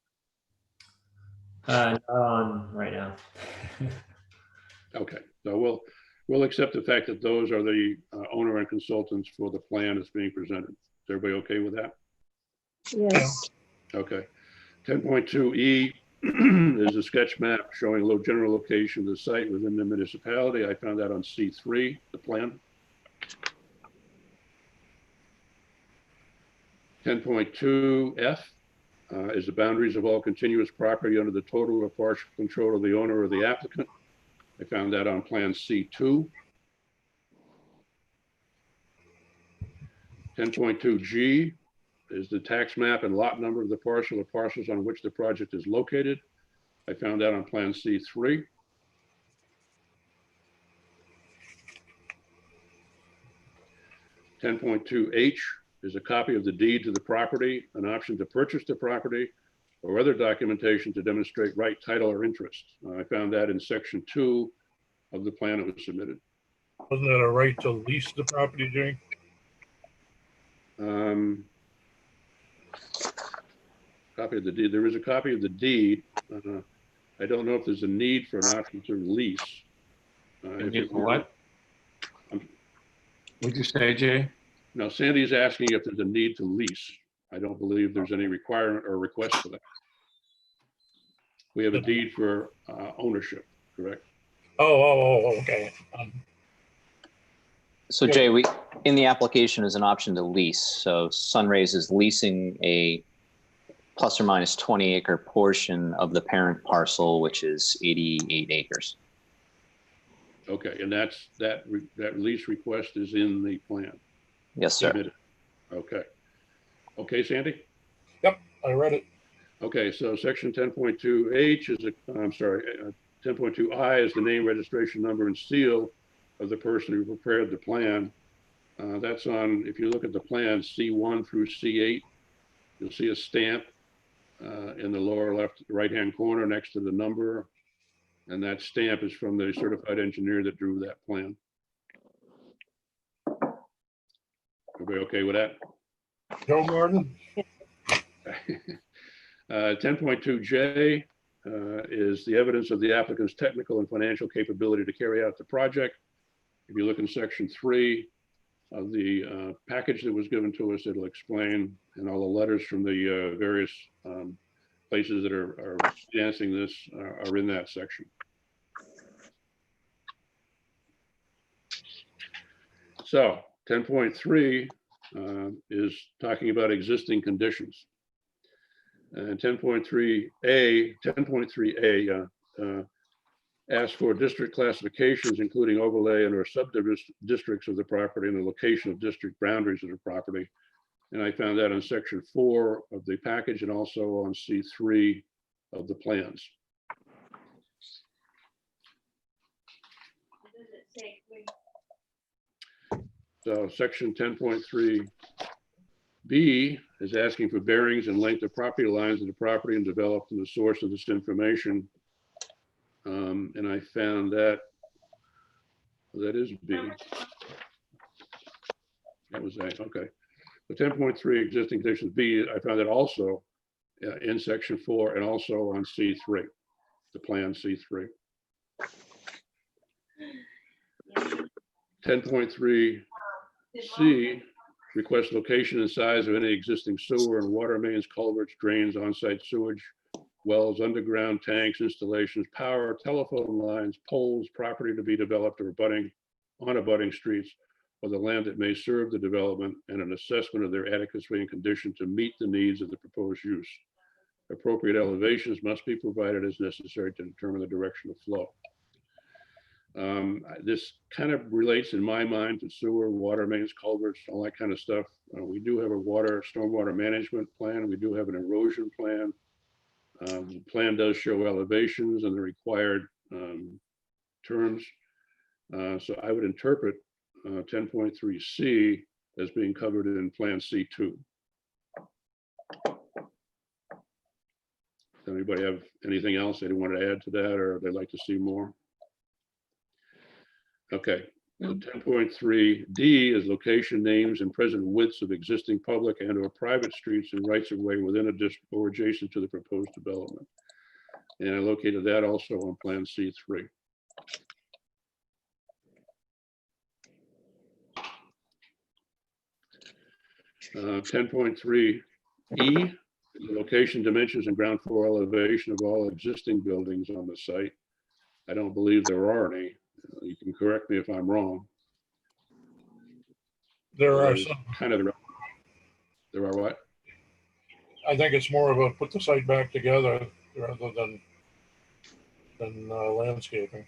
Not on right now.
Okay, so we'll accept the fact that those are the owner and consultants for the plan that's being presented. Is everybody okay with that?
Yes.
Okay. 10.2E is a sketch map showing general location of the site within the municipality. I found that on C3, the plan. 10.2F is the boundaries of all continuous property under the total or partial control of the owner or the applicant. I found that on plan C2. 10.2G is the tax map and lot number of the parcel or parcels on which the project is located. I found that on plan C3. 10.2H is a copy of the deed to the property, an option to purchase the property, or other documentation to demonstrate right title or interest. I found that in section 2 of the plan that was submitted.
Wasn't that a right to lease the property, Jane?
Copy of the deed. There is a copy of the deed. I don't know if there's a need for an option to lease.
What? What'd you say, Jay?
No, Sandy's asking if there's a need to lease. I don't believe there's any requirement or request for that. We have a deed for ownership, correct?
Oh, okay.
So Jay, in the application is an option to lease. So Sunrays is leasing a plus or minus 20 acre portion of the parent parcel, which is 88 acres.
Okay, and that lease request is in the plan.
Yes, sir.
Submitted. Okay. Okay, Sandy?
Yep, I read it.
Okay, so section 10.2H is 10.2I is the name, registration number, and seal of the person who prepared the plan. That's on, if you look at the plan, C1 through C8, you'll see a stamp in the lower left, right-hand corner next to the number. And that stamp is from the certified engineer that drew that plan. Everybody okay with that?
Joe Gordon?
10.2J is the evidence of the applicant's technical and financial capability to carry out the project. If you look in section 3 of the package that was given to us, it'll explain, and all the letters from the various places that are financing this are in that section. So 10.3 is talking about existing conditions. And 10.3A asks for district classifications, including overlay and or sub-districts of the property and the location of district boundaries of the property. And I found that on section 4 of the package and also on C3 of the plans. So section 10.3B is asking for bearings and length of property lines of the property and develop from the source of this information. And I found that is B. That was A, okay. The 10.3 existing conditions B, I found it also in section 4 and also on C3, the plan C3. 10.3C requests location and size of any existing sewer and water mains, culverts, drains, on-site sewage, wells, underground tanks, installations, power, telephone lines, poles, property to be developed or abutting streets, or the land that may serve the development, and an assessment of their adequacy and condition to meet the needs of the proposed use. Appropriate elevations must be provided as necessary to determine the direction of flow. This kind of relates in my mind to sewer, water mains, culverts, all that kind of stuff. We do have a stormwater management plan. We do have an erosion plan. The plan does show elevations and the required terms. So I would interpret 10.3C as being covered in Plan C2. Does anybody have anything else they want to add to that, or they'd like to see more? Okay, so 10.3D is location, names, and present widths of existing public and or private streets and rights of way within a district or adjacent to the proposed development. And I located that also on Plan C3. Uh, 10.3E, the location, dimensions, and ground floor elevation of all existing buildings on the site. I don't believe there are any. You can correct me if I'm wrong.
There are some.
Kind of, there are what?
I think it's more of a put the site back together rather than landscaping.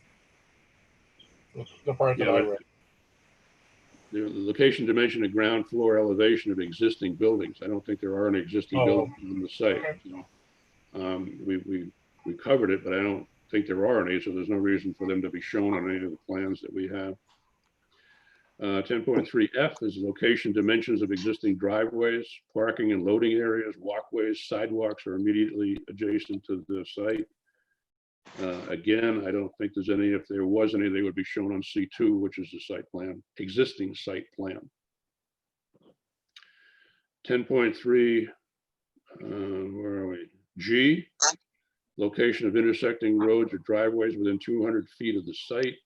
The part that I read.
The location, dimension, and ground floor elevation of existing buildings. I don't think there are any existing buildings on the site. So, we covered it, but I don't think there are any, so there's no reason for them to be shown on any of the plans that we have. 10.3F is location, dimensions of existing driveways, parking and loading areas, walkways, sidewalks are immediately adjacent to the site. Again, I don't think there's any. If there was any, they would be shown on C2, which is the site plan, existing site plan. 10.3, where are we? G, location of intersecting roads or driveways within 200 feet of the site.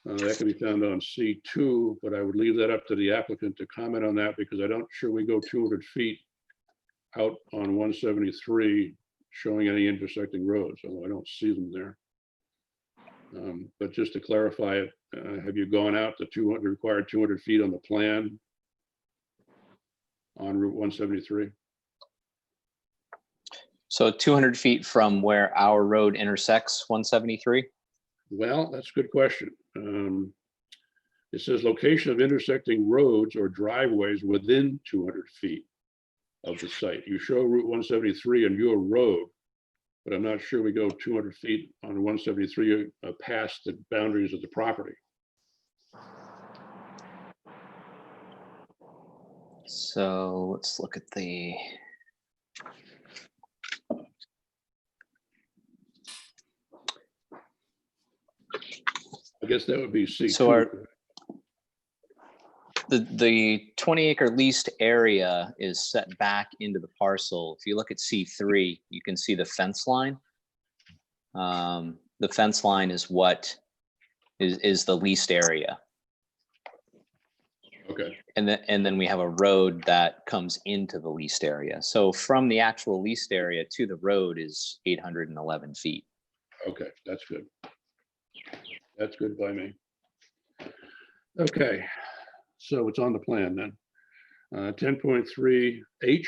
That can be found on C2, but I would leave that up to the applicant to comment on that because I don't sure we go 200 feet out on 173 showing any intersecting roads, although I don't see them there. But just to clarify it, have you gone out to 200, required 200 feet on the plan on Route 173?
So 200 feet from where our road intersects 173?
Well, that's a good question. It says location of intersecting roads or driveways within 200 feet of the site. You show Route 173 on your road, but I'm not sure we go 200 feet on 173 past the boundaries of the property.
So let's look at the.
I guess that would be C2.
So the 20-acre leased area is set back into the parcel. If you look at C3, you can see the fence line. The fence line is what is the leased area.
Okay,
And then we have a road that comes into the leased area. So from the actual leased area to the road is 811 feet.
okay, that's good. That's good by me. Okay, so it's on the plan then. 10.3H,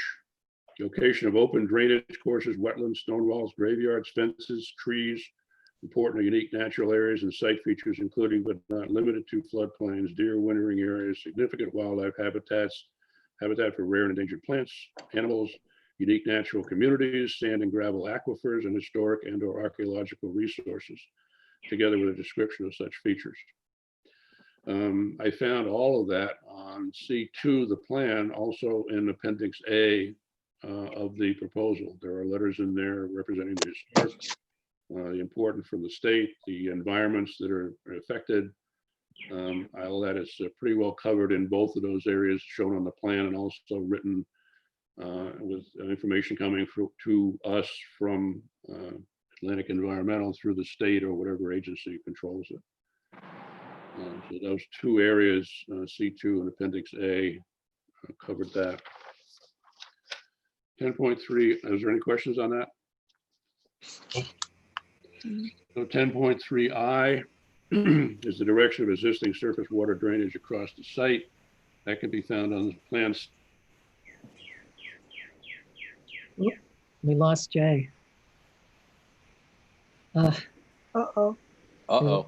location of open drainage courses, wetlands, stone walls, graveyards, fences, trees, important or unique natural areas and site features, including but not limited to floodplains, deer wintering areas, significant wildlife habitats, habitat for rare and endangered plants, animals, unique natural communities, sand and gravel aquifers, and historic and or archaeological resources, together with a description of such features. I found all of that on C2, the plan, also in Appendix A of the proposal. There are letters in there representing the historic, the important from the state, the environments that are affected. All that is pretty well covered in both of those areas shown on the plan, and also written with information coming to us from Atlantic Environmental through the state or whatever agency controls it. So those two areas, C2 and Appendix A, covered that. 10.3, is there any questions on that? So 10.3I is the direction of existing surface water drainage across the site. That can be found on the plans.
Oop, we lost Jay.
Uh-oh.
Uh-oh.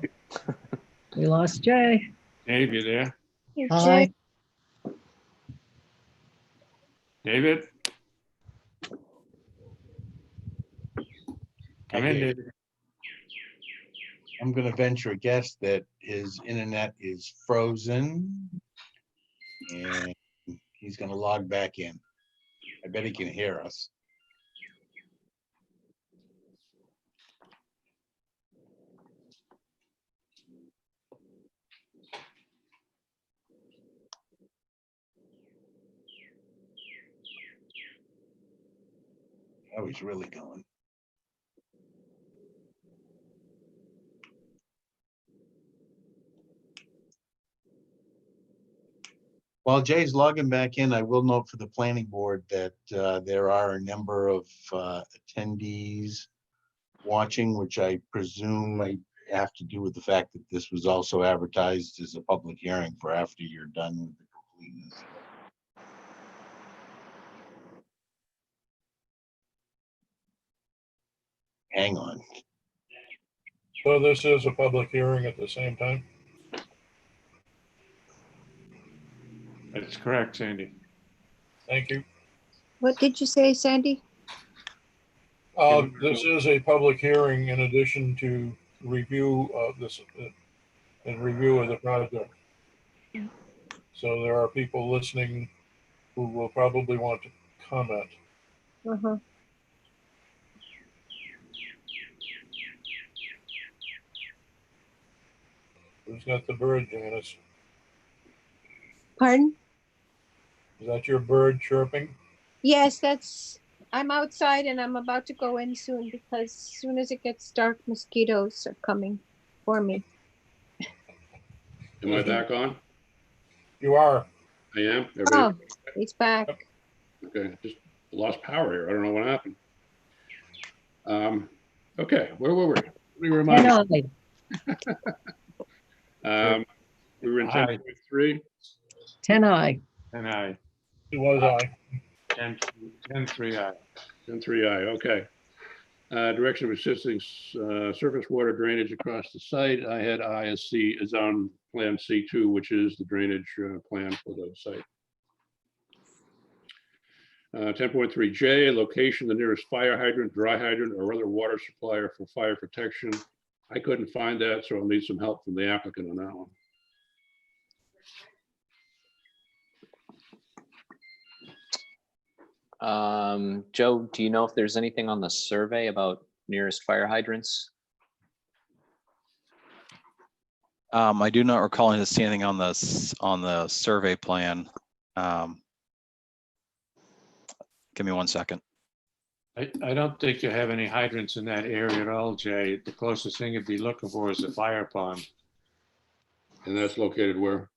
We lost Jay.
Dave, you there?
Hey,
Hi.
Jay.
David? Come in, David.
I'm gonna venture a guess that his internet is frozen. And he's gonna log back in. I bet he can hear us. Oh, he's really going. While Jay's logging back in, I will note for the planning board that there are a number of attendees watching, which I presume might have to do with the fact that this was also advertised as a public hearing for after you're done with the completeness. Hang on.
So this is a public hearing at the same time?
That's correct, Sandy.
Thank you.
What did you say, Sandy?
This is a public hearing in addition to review of this and review of the project. So there are people listening who will probably want to comment.
Uh-huh.
Who's got the bird, Janice?
Pardon?
Is that your bird chirping?
Yes, I'm outside and I'm about to go in soon because as soon as it gets dark, mosquitoes are coming for me.
Am I back on?
You are.
I am.
Oh, he's back.
Okay, just lost power here. I don't know what happened. Okay, where were we? Let me remind you. We were in 10.3.
10I.
10I.
It was I.
10.3I.
10.3I, okay. Direction of existing surface water drainage across the site. I had I as C is on plan C2, which is the drainage plan for the site. 10.3J, location the nearest fire hydrant, dry hydrant, or other water supplier for fire protection. I couldn't find that, so I'll need some help from the applicant on that one.
Joe, do you know if there's anything on the survey about nearest fire hydrants?
I do not recall seeing anything on the survey plan. Give me 1 second.
I don't think you have any hydrants in that area at all, Jay. The closest thing you'd be looking for is a fire pond.
And that's located where?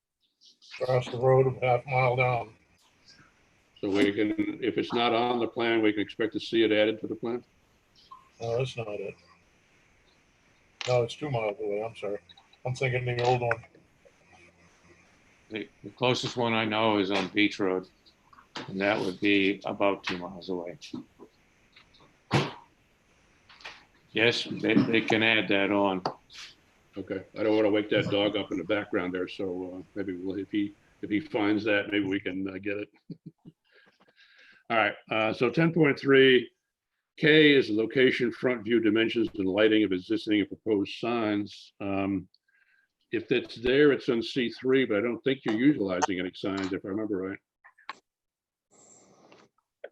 across the road a half mile down.
So we can, if it's not on the plan, we can expect to see it added to the plan?
No, that's not it. No, it's 2 miles away. I'm sorry. I'm thinking the old one.
The closest one I know is on Beach Road, and that would be about 2 miles away. Yes, they can add that on.
Okay, I don't want to wake that dog up in the background there, so maybe we'll, if he finds that, maybe we can get it. All right, so 10.3, K is the location, front view, dimensions, and lighting of existing and proposed signs. If it's there, it's on C3, but I don't think you're utilizing any signs, if I remember right.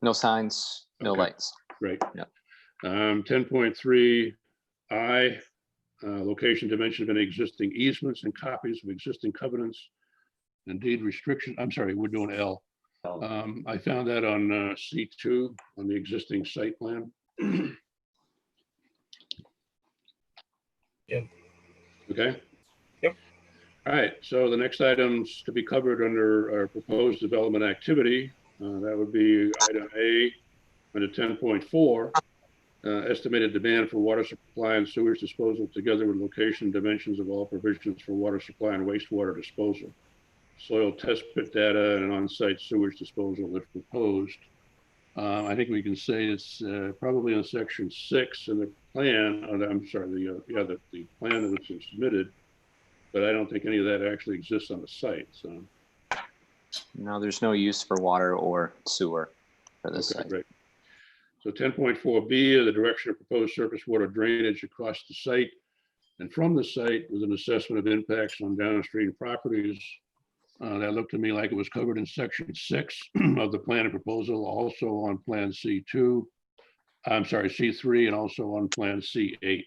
No signs, no
Okay.
lights.
Great.
Yeah.
10.3, I, location, dimension of any existing easements and copies of existing covenants and deed restriction. I'm sorry, we're doing L. I found that on C2 on the existing site plan.
Yeah.
Okay.
Yep.
All right, so the next items to be covered under our proposed development activity, that would be item A under 10.4, estimated demand for water supply and sewage disposal together with location and dimensions of all provisions for water supply and wastewater disposal. Soil test pit data and on-site sewage disposal if proposed. I think we can say it's probably in section 6 in the plan. I'm sorry, the plan that was submitted, but I don't think any of that actually exists on the site. So
No, there's no use for water or sewer for this
okay,
site.
great. So 10.4B, the direction of proposed surface water drainage across the site and from the site with an assessment of impacts on downstream properties. That looked to me like it was covered in section 6 of the plan and proposal, also on plan C2. I'm sorry, C3, and also on plan C8.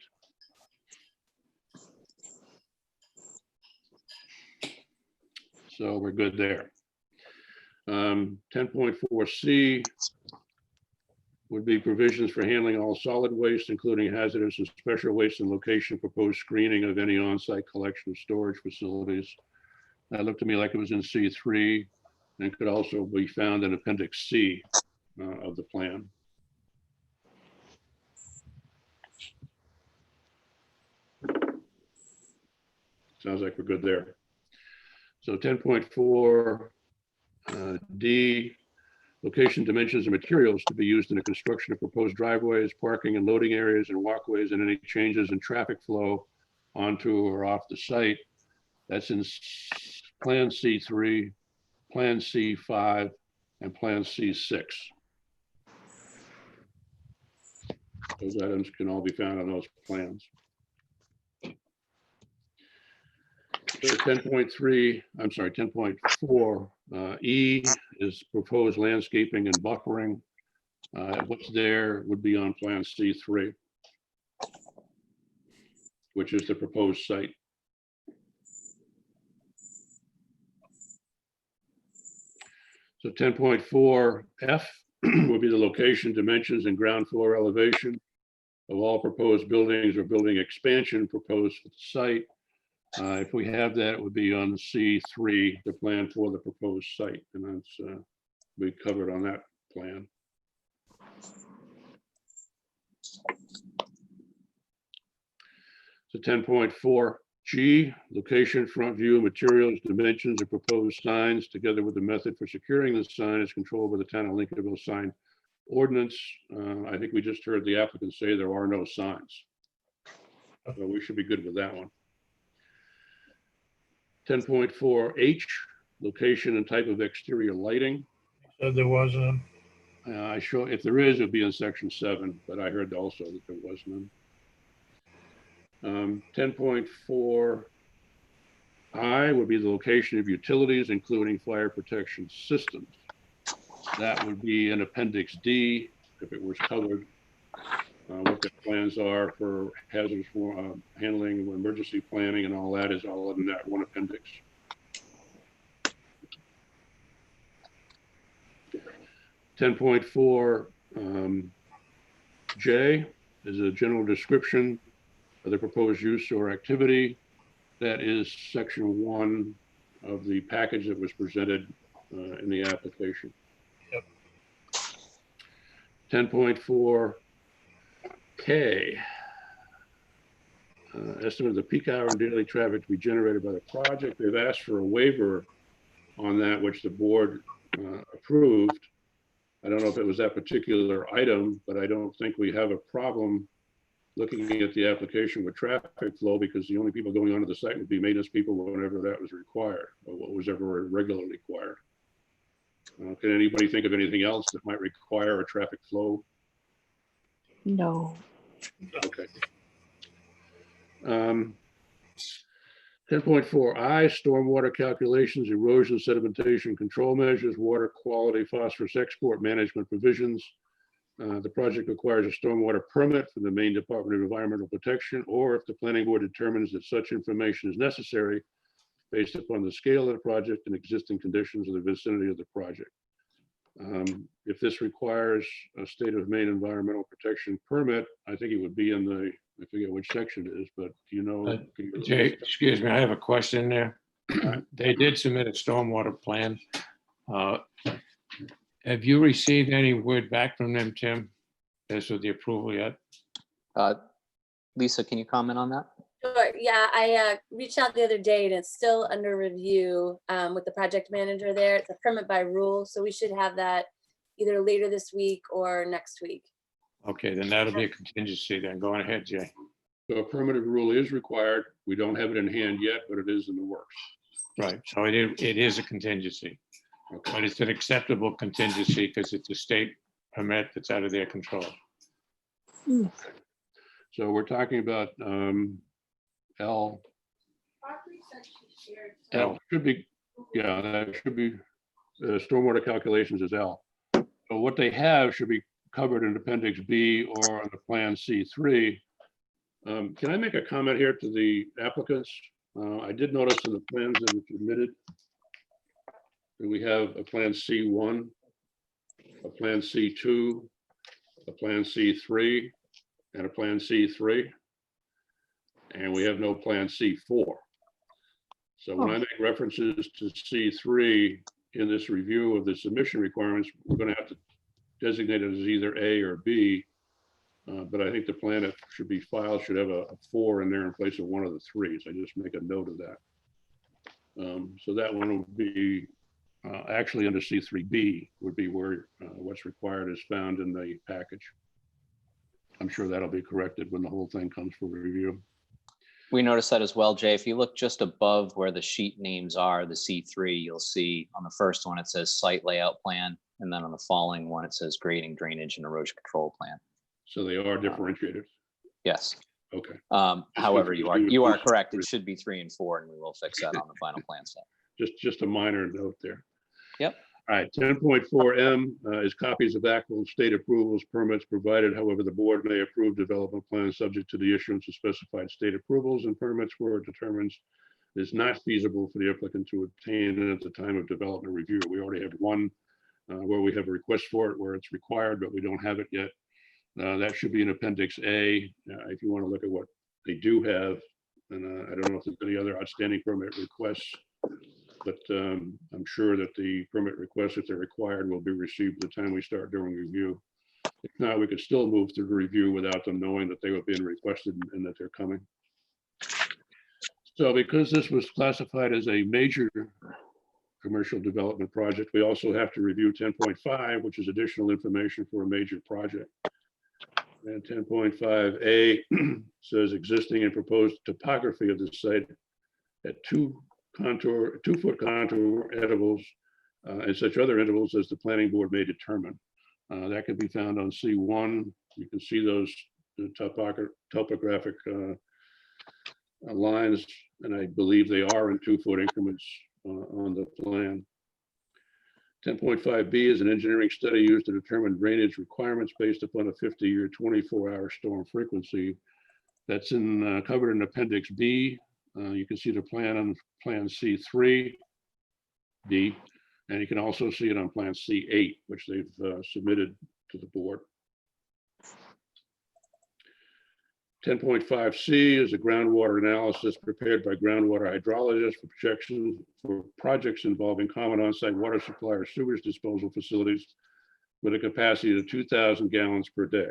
So we're good there. 10.4C would be provisions for handling all solid waste, including hazardous and special waste, and location proposed screening of any on-site collection of storage facilities. That looked to me like it was in C3 and could also be found in Appendix C of the plan. Sounds like we're good there. So 10.4 D, location, dimensions, and materials to be used in the construction of proposed driveways, parking and loading areas and walkways, and any changes in traffic flow onto or off the site. That's in Plan C3, Plan C5, and Plan C6. Those items can all be found on those plans. So 10.3, I'm sorry, 10.4, E is proposed landscaping and buffering. What's there would be on Plan C3, which is the proposed site. So 10.4 F will be the location, dimensions, and ground floor elevation of all proposed buildings or building expansion proposed for the site. If we have that, it would be on C3, the plan for the proposed site, and that's we covered on that plan. So 10.4 G, location, front view, materials, dimensions, and proposed signs, together with the method for securing the sign is controlled by the town of Lincolnville sign ordinance. I think we just heard the applicant say there are no signs. So we should be good with that one. 10.4 H, location and type of exterior lighting.
Said there wasn't.
I show, if there is, it'd be in section 7, but I heard also that there was none. 10.4 I would be the location of utilities, including fire protection systems. That would be in Appendix D, if it was covered. What the plans are for hazardous handling, emergency planning, and all that is all in that one appendix. .4 J is a general description of the proposed use or activity. That is section 1, of the package that was presented in the application.
Yep.
10.4K. Estimate of the peak hour and daily traffic to be generated by the project. They've asked for a waiver on that, which the board approved. I don't know if it was that particular item, but I don't think we have a problem looking at the application with traffic flow, because the only people going onto the site would be maintenance people whenever that was required, or what was ever regularly required. Can anybody think of anything else that might require a traffic flow?
No.
Okay. 10.4I, stormwater calculations, erosion, sedimentation, control measures, water quality, phosphorus export management provisions. The project requires a stormwater permit from the Maine Department of Environmental Protection, or if the planning board determines that such information is necessary based upon the scale of the project and existing conditions of the vicinity of the project. If this requires a state of Maine environmental protection permit, I think it would be in the, I forget which section it is, but do you know?
Jay, excuse me, I have a question there. They did submit a stormwater plan. Have you received any word back from them, Tim, as to the approval yet?
Lisa, can you comment on that?
Sure. Yeah, I reached out the other day and it's still under review with the project manager there. It's a permit by rule, so we should have that either later this week or next week.
Okay, then that'll be a contingency then. Go on ahead, Jay.
So a permitted rule is required. We don't have it in hand yet, but it is in the works.
Right, so it is a contingency, but it's an acceptable contingency because it's a state permit that's out of their control.
So we're talking about L should be, yeah, that should be, stormwater calculations is L. So what they have should be covered in Appendix B or on the Plan C3. Can I make a comment here to the applicants? I did notice in the plans that were submitted that we have a Plan C1, a Plan C2, a Plan C3, and a Plan C3. And we have no Plan C4. So when I make references to C3 in this review of the submission requirements, we're going to have to designate it as either A or B. But I think the plan that should be filed should have a 4 in there in place of one of the 3s. I just make a note of that. So that one would be actually under C3B would be where what's required is found in the package. I'm sure that'll be corrected when the whole thing comes for review.
We noticed that as well, Jay. If you look just above where the sheet names are, the C3, you'll see on the first one, it says site layout plan. And then on the following one, it says grading, drainage, and erosion control plan.
So they are differentiated.
Yes.
Okay.
However, you are correct. It should be 3 and 4, and we will fix that on the final plan set.
Just a minor note there.
Yep.
All right, 10.4M is copies of actual state approvals, permits provided. However, the board may approve development plans subject to the issuance of specified state approvals and permits where it determines it's not feasible for the applicant to obtain at the time of development review. We already have one where we have a request for it where it's required, but we don't have it yet. That should be in Appendix A if you want to look at what they do have. And I don't know if there's any other outstanding permit requests, but I'm sure that the permit requests, if they're required, will be received at the time we start doing review. If not, we could still move through the review without them knowing that they were being requested and that they're coming. So because this was classified as a major commercial development project, we also have to review 10.5, which is additional information for a major project. And 10.5A says existing and proposed topography of the site at 2-foot contour intervals and such other intervals as the planning board may determine. That can be found on C1. You can see those topographic lines, and I believe they are in 2-foot increments on the plan. 10.5B is an engineering study used to determine drainage requirements based upon a 50-year 24-hour storm frequency. That's covered in Appendix B. You can see the plan on Plan C3D, and you can also see it on Plan C8, which they've submitted to the board. 10.5C is a groundwater analysis prepared by groundwater hydrologists for projections for projects involving common on-site water supply or sewage disposal facilities with a capacity of 2,000 gallons per day.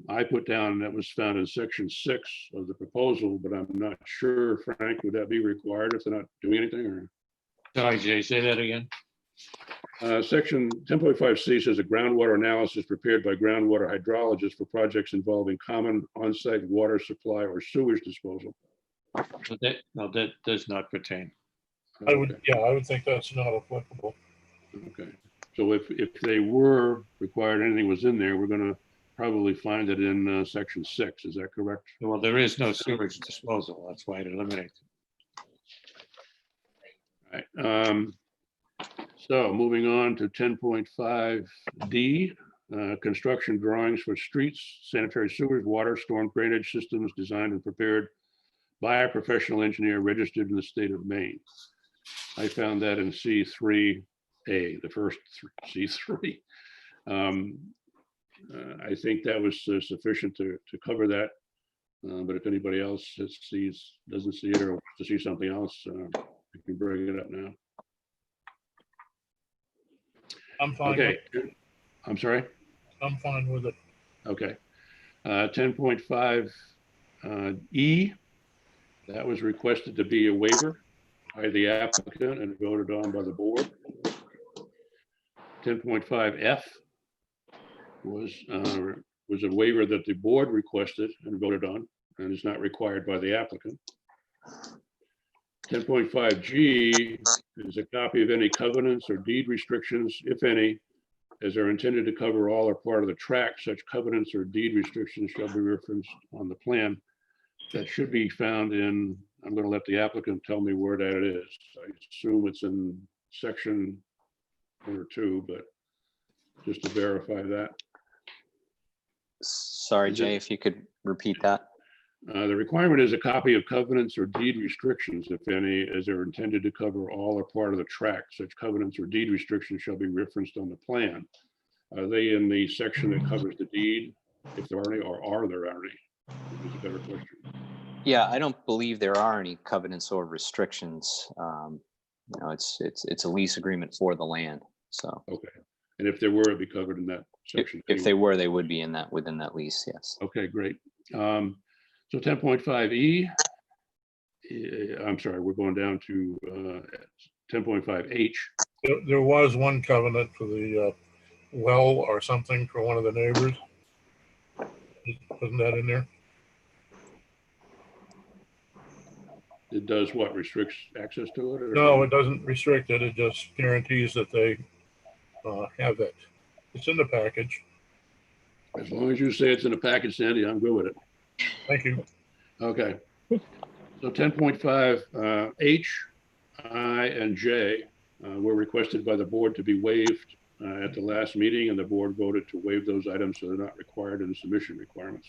I put down that was found in section 6 of the proposal, but I'm not sure, Frank, would that be required if they're not doing anything, or?
Sorry, Jay, say that again.
Section 10.5C says a groundwater analysis prepared by groundwater hydrologists for projects involving common on-site water supply or sewage disposal.
No, that does not pertain.
I would, yeah, I would think that's not applicable.
Okay, so if they were required, anything was in there, we're gonna probably find it in section 6, is that correct?
Well, there is no sewage disposal. That's why it eliminates.
All right. So moving on to 10.5D, construction drawings for streets, sanitary sewers, water, storm drainage systems designed and prepared by a professional engineer registered in the state of Maine. I found that in C3A, the first C3. I think that was sufficient to cover that. But if anybody else doesn't see it or wants to see something else, you can bring it up now.
I'm fine.
Okay, I'm sorry?
I'm fine with it.
Okay. 10.5 E, that was requested to be a waiver by the applicant and voted on by the board. 10.5 F was a waiver that the board requested and voted on and is not required by the applicant. 10.5 G is a copy of any covenants or deed restrictions, if any, as are intended to cover all or part of the tract. Such covenants or deed restrictions shall be referenced on the plan. That should be found in, I'm going to let the applicant tell me where that is. I assume it's in section 1 or 2, but just to verify that.
Sorry, Jay, if you could repeat that.
The requirement is a copy of covenants or deed restrictions, if any, as are intended to cover all or part of the tract. Such covenants or deed restrictions shall be referenced on the plan. Are they in the section that covers the deed, if there are any, or are there any? Is a better question.
Yeah, I don't believe there are any covenants or restrictions. You know, it's a lease agreement for the land. So
okay, and if there were, it'd be covered in that section.
If they were, they would be in that within that lease. Yes.
Okay, great. So 10.5E, I'm sorry, we're going down to 10.5H.
There was one covenant for the well or something for one of the neighbors. Wasn't that in there?
It does what, restricts access to it? Or?
No, it doesn't restrict it. It just guarantees that they have it. It's in the package.
As long as you say it's in the package, Sandy, I'm good with it.
Thank you.
Okay. So 10.5 H, I, and J were requested by the board to be waived at the last meeting, and the board voted to waive those items so they're not required in the submission requirements.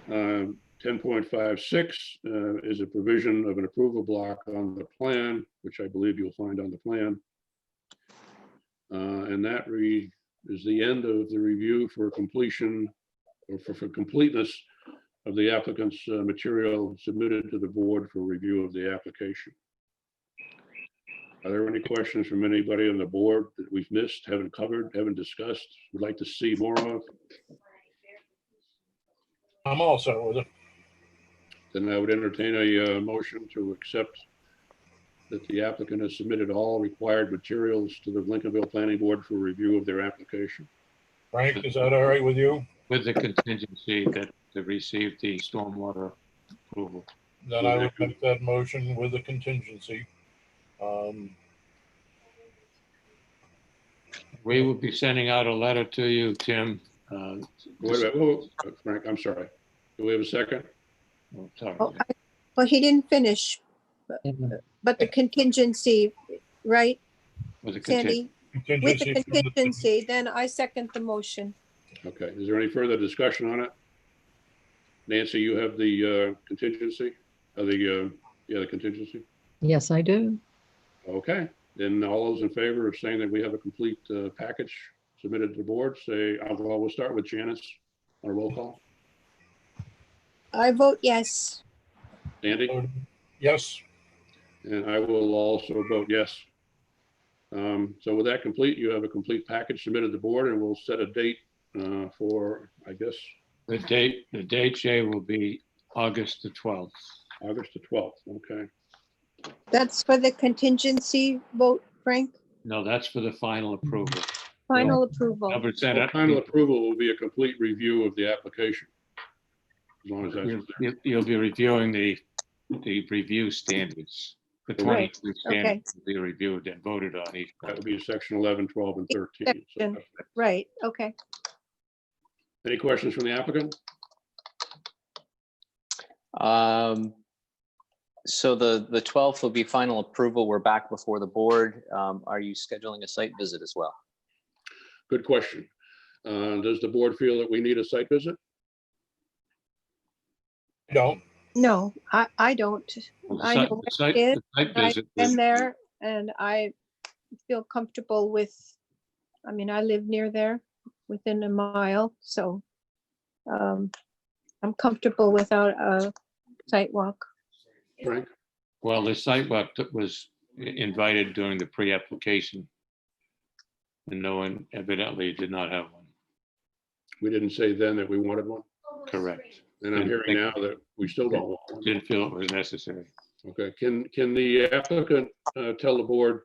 10.56 is a provision of an approval block on the plan, which I believe you'll find on the plan. And that is the end of the review for completion or for completeness of the applicant's material submitted to the board for review of the application. Are there any questions from anybody on the board that we've missed, haven't covered, haven't discussed, would like to see more of?
I'm all set with it.
Then I would entertain a motion to accept that the applicant has submitted all required materials to the Lincolnville Planning Board for review of their application.
Frank, is that all right with you?
With the contingency that they received the stormwater approval.
Then I would make that motion with the contingency.
We will be sending out a letter to you, Tim.
Wait, Frank, I'm sorry. Do we have a second?
Oh, sorry.
Well, he didn't finish, but the contingency, right, Sandy? With the contingency, then I second the motion.
Okay, is there any further discussion on it? Nancy, you have the contingency, the contingency?
Yes, I do.
Okay, then all those in favor of saying that we have a complete package submitted to the board, say, well, we'll start with Janice. On a roll call?
I vote yes.
Sandy?
Yes.
And I will also vote yes. So with that complete, you have a complete package submitted to the board, and we'll set a date for, I guess.
The date, Jay, will be August the 12th.
August the 12th, okay.
That's for the contingency vote, Frank?
No, that's for the final approval.
Final approval.
Number 10,
Final approval will be a complete review of the application. As long as that's.
You'll be reviewing the review standards. The 22 standards will be reviewed and voted on each.
That would be section 11, 12, and 13.
Section, right, okay.
Any questions from the applicant?
So the 12th will be final approval. We're back before the board. Are you scheduling a site visit as well?
Good question. Does the board feel that we need a site visit?
No.
No, I don't. I know what it is. I've been there and I feel comfortable with, I mean, I live near there within a mile, so I'm comfortable without a site walk.
Frank?
Well, the site walk was invited during the pre-application, and no one evidently did not have one.
We didn't say then that we wanted one?
Correct.
And I'm hearing now that we still don't want one.
Didn't feel it was necessary.
Okay, can the applicant tell the board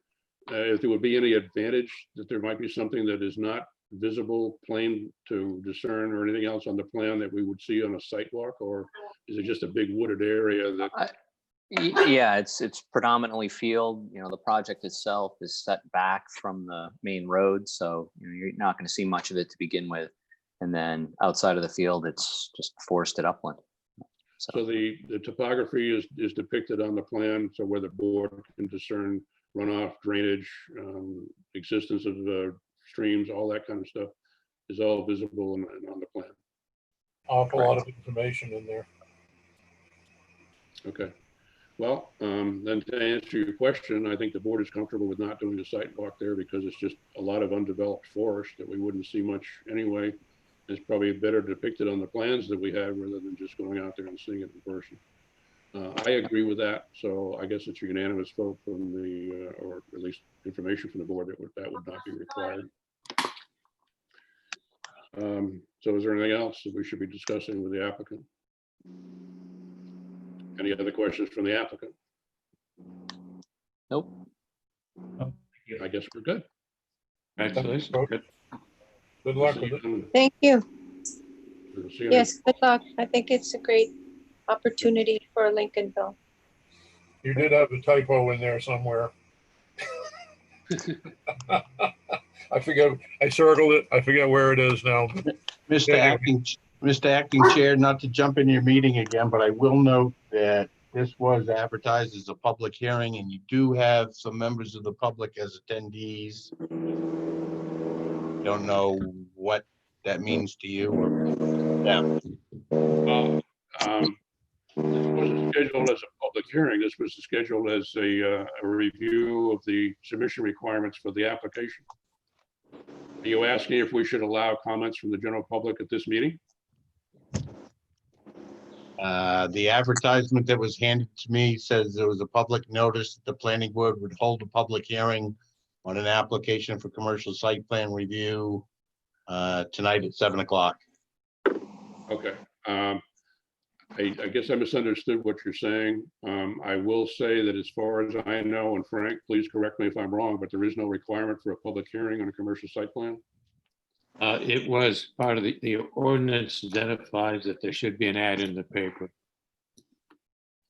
if there would be any advantage that there might be something that is not visible, plain to discern, or anything else on the plan that we would see on a site walk, or is it just a big wooded area that?
Yeah, it's predominantly field. You know, the project itself is set back from the main road, so you're not going to see much of it to begin with. And then outside of the field, it's just forested upland.
So the topography is depicted on the plan, so where the board can discern runoff, drainage, existence of the streams, all that kind of stuff is all visible and on the plan.
Awful lot of information in there.
Okay. Well, then to answer your question, I think the board is comfortable with not doing a site walk there because it's just a lot of undeveloped forest that we wouldn't see much anyway. It's probably better depicted on the plans that we have rather than just going out there and seeing it in person. I agree with that. So I guess it's a unanimous vote from the, or at least information from the board that would not be required. So is there anything else that we should be discussing with the applicant? Any other questions from the applicant?
Nope.
I guess we're good.
Congratulations.
Good luck with it.
Thank you.
See you
Yes, good luck. I think it's a great opportunity for Lincolnville.
You did have a typo in there somewhere. I forget, I circled it. I forget where it is now.
Mr. Acting Chair, not to jump in your meeting again, but I will note that this was advertised as a public hearing and you do have some members of the public as attendees. Don't know what that means to you or them.
This wasn't scheduled as a public hearing. This was scheduled as a review of the submission requirements for the application. Are you asking if we should allow comments from the general public at this meeting?
The advertisement that was handed to me says there was a public notice that the planning board would hold a public hearing on an application for commercial site plan review tonight at 7 o'clock.
Okay. I guess I misunderstood what you're saying. I will say that as far as I know, and Frank, please correct me if I'm wrong, but there is no requirement for a public hearing on a commercial site plan?
It was part of the ordinance identifies that there should be an ad in the paper.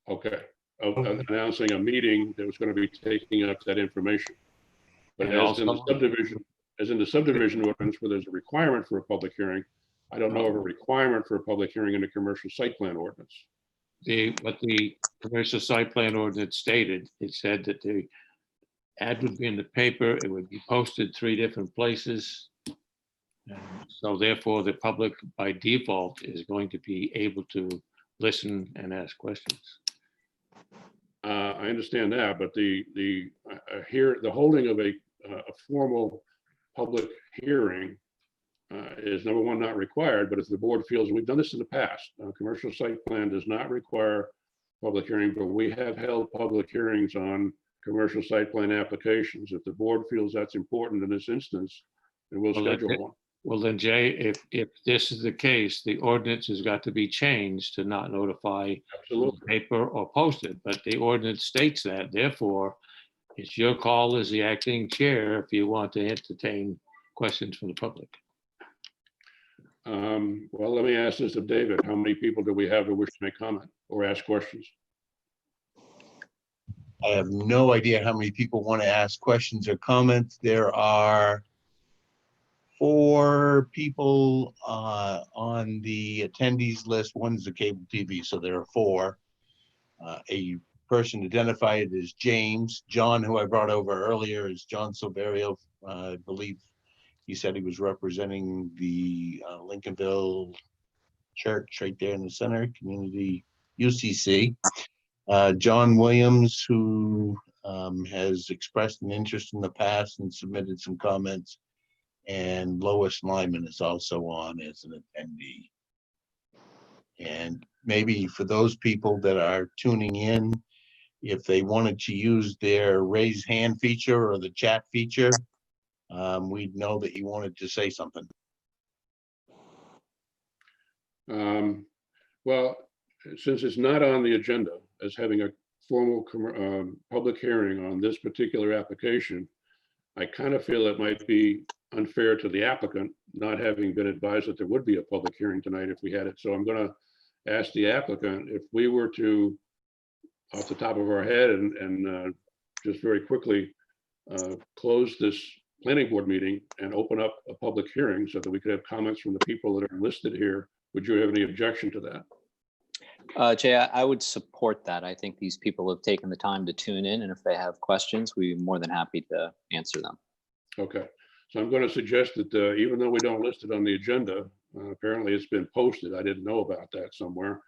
Okay. Of announcing a meeting that was going to be taking up that information. But as in the subdivision ordinance where there's a requirement for a public hearing, I don't know of a requirement for a public hearing in a commercial site plan ordinance.
What the commercial site plan ordinance stated, it said that the ad would be in the paper, it would be posted 3 different places. So therefore, the public by default is going to be able to listen and ask questions.
I understand that, but the holding of a formal public hearing is number one, not required, but if the board feels, we've done this in the past, commercial site plan does not require public hearing, but we have held public hearings on commercial site plan applications. If the board feels that's important in this instance, then we'll schedule one.
Well, then, Jay, if this is the case, the ordinance has got to be changed to not notify paper or posted, but the ordinance states that. Therefore, it's your call as the acting chair if you want to entertain questions from the public.
Well, let me ask this of David. How many people do we have who wish to make comment or ask questions?
I have no idea how many people want to ask questions or comments. There are 4 people on the attendees list. One's the cable TV, so there are 4. A person identified as James. John, who I brought over earlier, is John Silverio. I believe he said he was representing the Lincolnville Church right there in the center, community UCC. John Williams, who has expressed an interest in the past and submitted some comments. And Lois Lyman is also on as an attendee. And maybe for those people that are tuning in, if they wanted to use their raise hand feature or the chat feature, we'd know that you wanted to say something.
Well, since it's not on the agenda as having a formal public hearing on this particular application, I kind of feel it might be unfair to the applicant, not having been advised that there would be a public hearing tonight if we had it. So I'm going to ask the applicant if we were to, off the top of our head and just very quickly close this planning board meeting and open up a public hearing so that we could have comments from the people that are listed here. Would you have any objection to that?
Jay, I would support that. I think these people have taken the time to tune in, and if they have questions, we'd be more than happy to answer them.
Okay, so I'm going to suggest that even though we don't list it on the agenda, apparently it's been posted. I didn't know about that somewhere.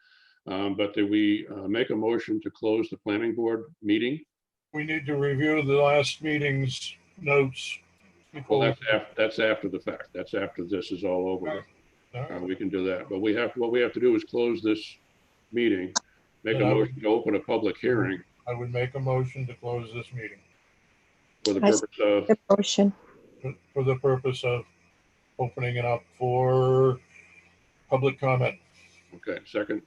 But that we make a motion to close the planning board meeting.
We need to review the last meeting's notes.
Well, that's after the fact. That's after this is all over. We can do that. But what we have to do is close this meeting, make a motion to open a public hearing.
I would make a motion to close this meeting.
For the purpose of?
The motion.
For the purpose of opening it up for public comment.
Okay, second.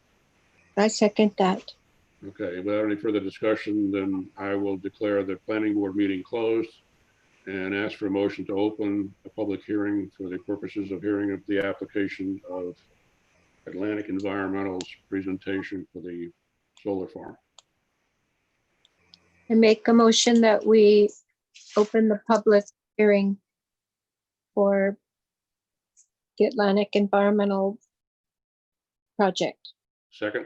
I second that.
Okay, without any further discussion, then I will declare the planning board meeting closed and ask for a motion to open a public hearing for the purposes of hearing of the application of Atlantic Environmental's presentation for the solar farm.
I make a motion that we open the public hearing for the Atlantic Environmental Project.
Second?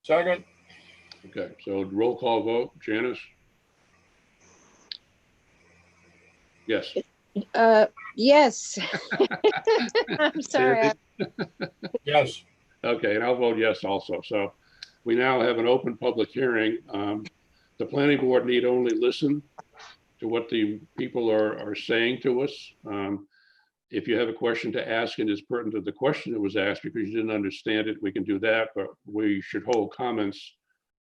Second.
Okay, so roll call vote. Janice? Yes.
Yes. I'm sorry.
Yes.
Okay, and I'll vote yes also. So we now have an open public hearing. The planning board need only listen to what the people are saying to us. If you have a question to ask and is pertinent to the question that was asked because you didn't understand it, we can do that, but we should hold comments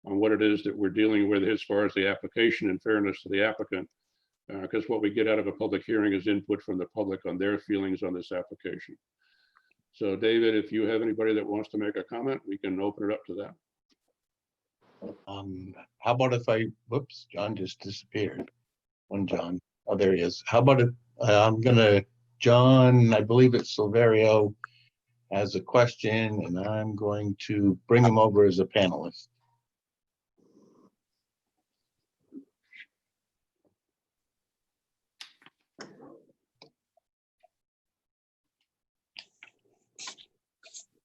on what it is that we're dealing with as far as the application in fairness to the applicant. Because what we get out of a public hearing is input from the public on their feelings on this application. So David, if you have anybody that wants to make a comment, we can open it up to that.
How about if whoops, John just disappeared. One John, oh, there he is. How about if John, I believe it's Silverio, has a question and I'm going to bring him over as a panelist.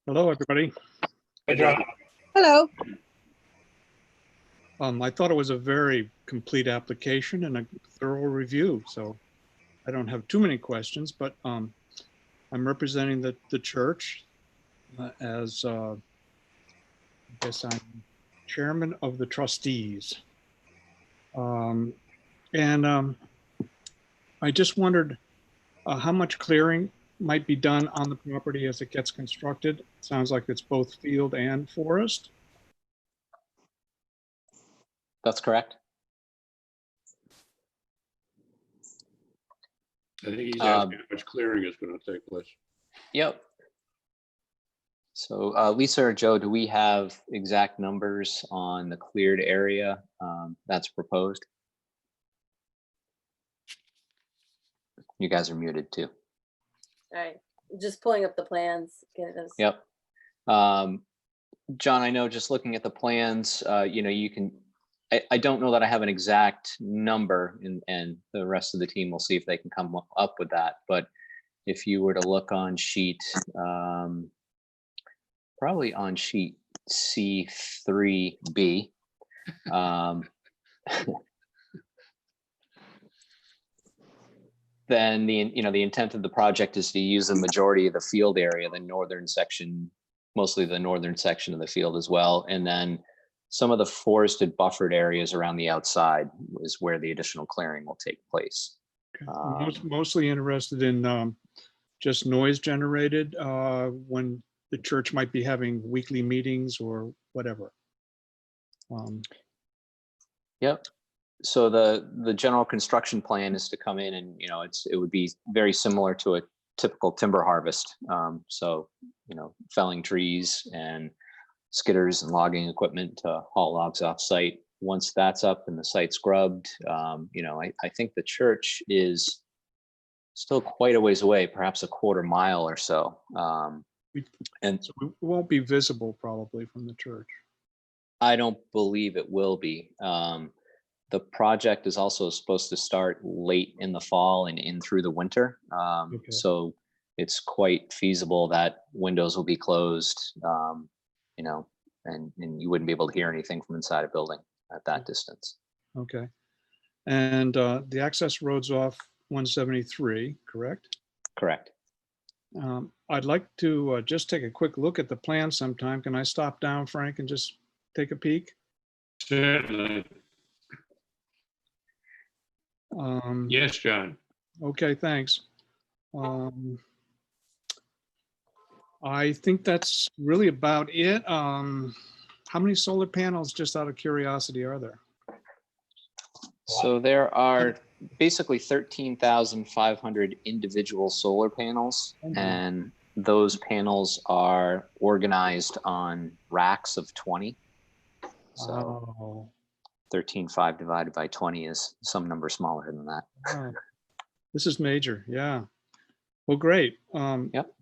Hello, everybody.
Hey, John.
Hello.
I thought it was a very complete application and a thorough review, so I don't have too many questions, but I'm representing the church as I guess I'm chairman of the trustees. I just wondered How much clearing might be done on the property as it gets constructed? Sounds like it's both field and forest.
That's correct.
I think he's asking how much clearing is going to take place.
Yep. So Lisa or Joe, do we have exact numbers on the cleared area that's proposed? You guys are muted too.
All right, just pulling up the plans. Get those.
Yep. John, I know just looking at the plans, you can, I don't know that I have an exact number, and the rest of the team will see if they can come up with that. But if you were to look on sheet, probably on sheet C3B, then the intent of the project is to use the majority of the field area, the northern section, mostly the northern section of the field as well, and then some of the forested buffered areas around the outside is where the additional clearing will take place.
Mostly interested in just noise generated when the church might be having weekly meetings or whatever.
Yep. So the general construction plan is to come in and, it would be very similar to a typical timber harvest. So, felling trees and skidders and logging equipment to haul logs off site. Once that's up and the site's grubbed, I think the church is still quite a ways away, perhaps a quarter mile or so. And
so it won't be visible probably from the church.
I don't believe it will be. The project is also supposed to start late in the fall and in through the winter.
Okay.
So it's quite feasible that windows will be closed, and you wouldn't be able to hear anything from inside a building at that distance.
Okay. And the access road's off 173, correct?
Correct.
I'd like to just take a quick look at the plan sometime. Can I stop down, Frank, and just take a peek?
Certainly. Yes, John.
Okay, thanks. I think that's really about it. How many solar panels, just out of curiosity, are there?
So there are basically 13,500 individual solar panels, and those panels are organized on racks of 20. So 13.5 divided by 20 is some number smaller than that.
Wow. This is major, yeah. Well, great.
Yep.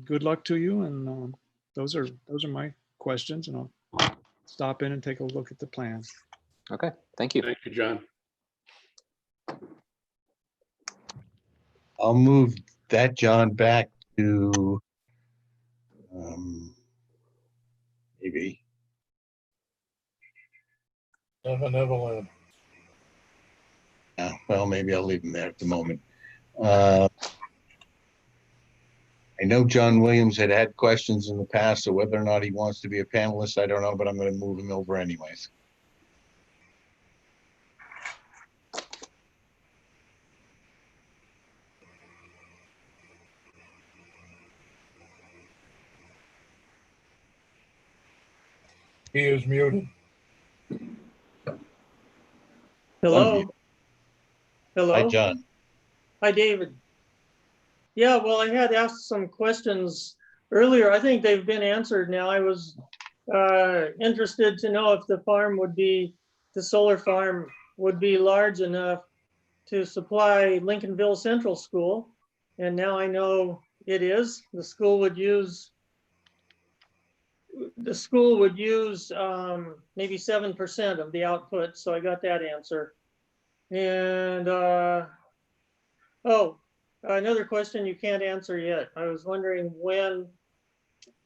Good luck to you, and those are my questions, and I'll stop in and take a look at the plan.
Okay, thank you.
Thank you, John.
I'll move that, John, back to maybe.
Neverland.
Well, maybe I'll leave him there at the moment. I know John Williams had questions in the past, so whether or not he wants to be a panelist, I don't know, but I'm going to move him over anyways.
He is muted.
Hello. Hello.
Hi, John.
Hi, David. Yeah, well, I had asked some questions earlier. I think they've been answered now. I was interested to know if the solar farm would be large enough to supply Lincolnville Central School. And now I know it is. The school would use maybe 7% of the output. So I got that answer. And another question you can't answer yet. I was wondering when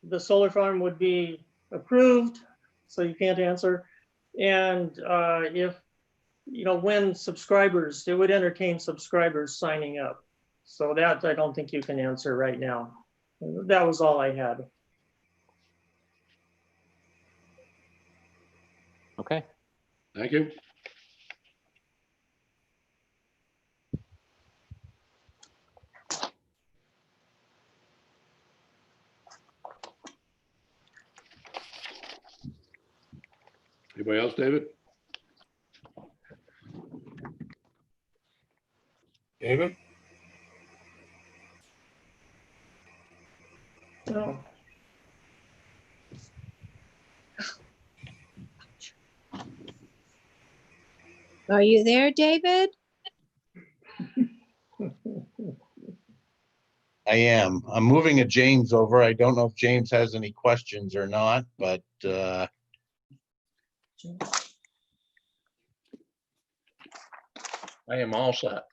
the solar farm would be approved, so you can't answer. And if, when subscribers, it would entertain subscribers signing up. So that I don't think you can answer right now. That was all I had.
Okay.
Thank you. Anybody else, David?
David?
No.
Are you there, David?
I am. I'm moving a James over. I don't know if James has any questions or not, but
I am all set.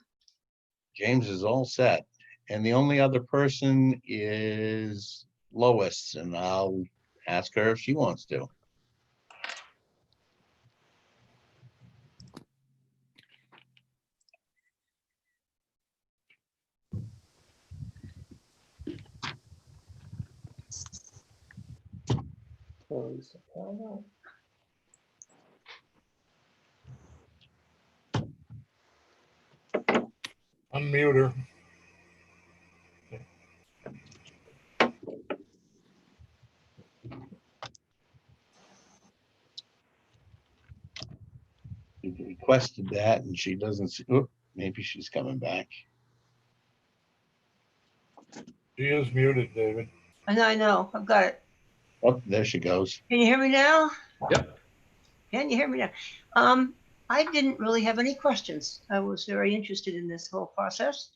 James is all set. And the only other person is Lois, and I'll ask her if she wants to.
Unmute her.
She requested that and she doesn't see, oh, maybe she's coming back.
She is muted, David.
I know, I've got it.
Oh, there she goes.
Can you hear me now?
Yep.
Can you hear me now? I didn't really have any questions. I was very interested in this whole process,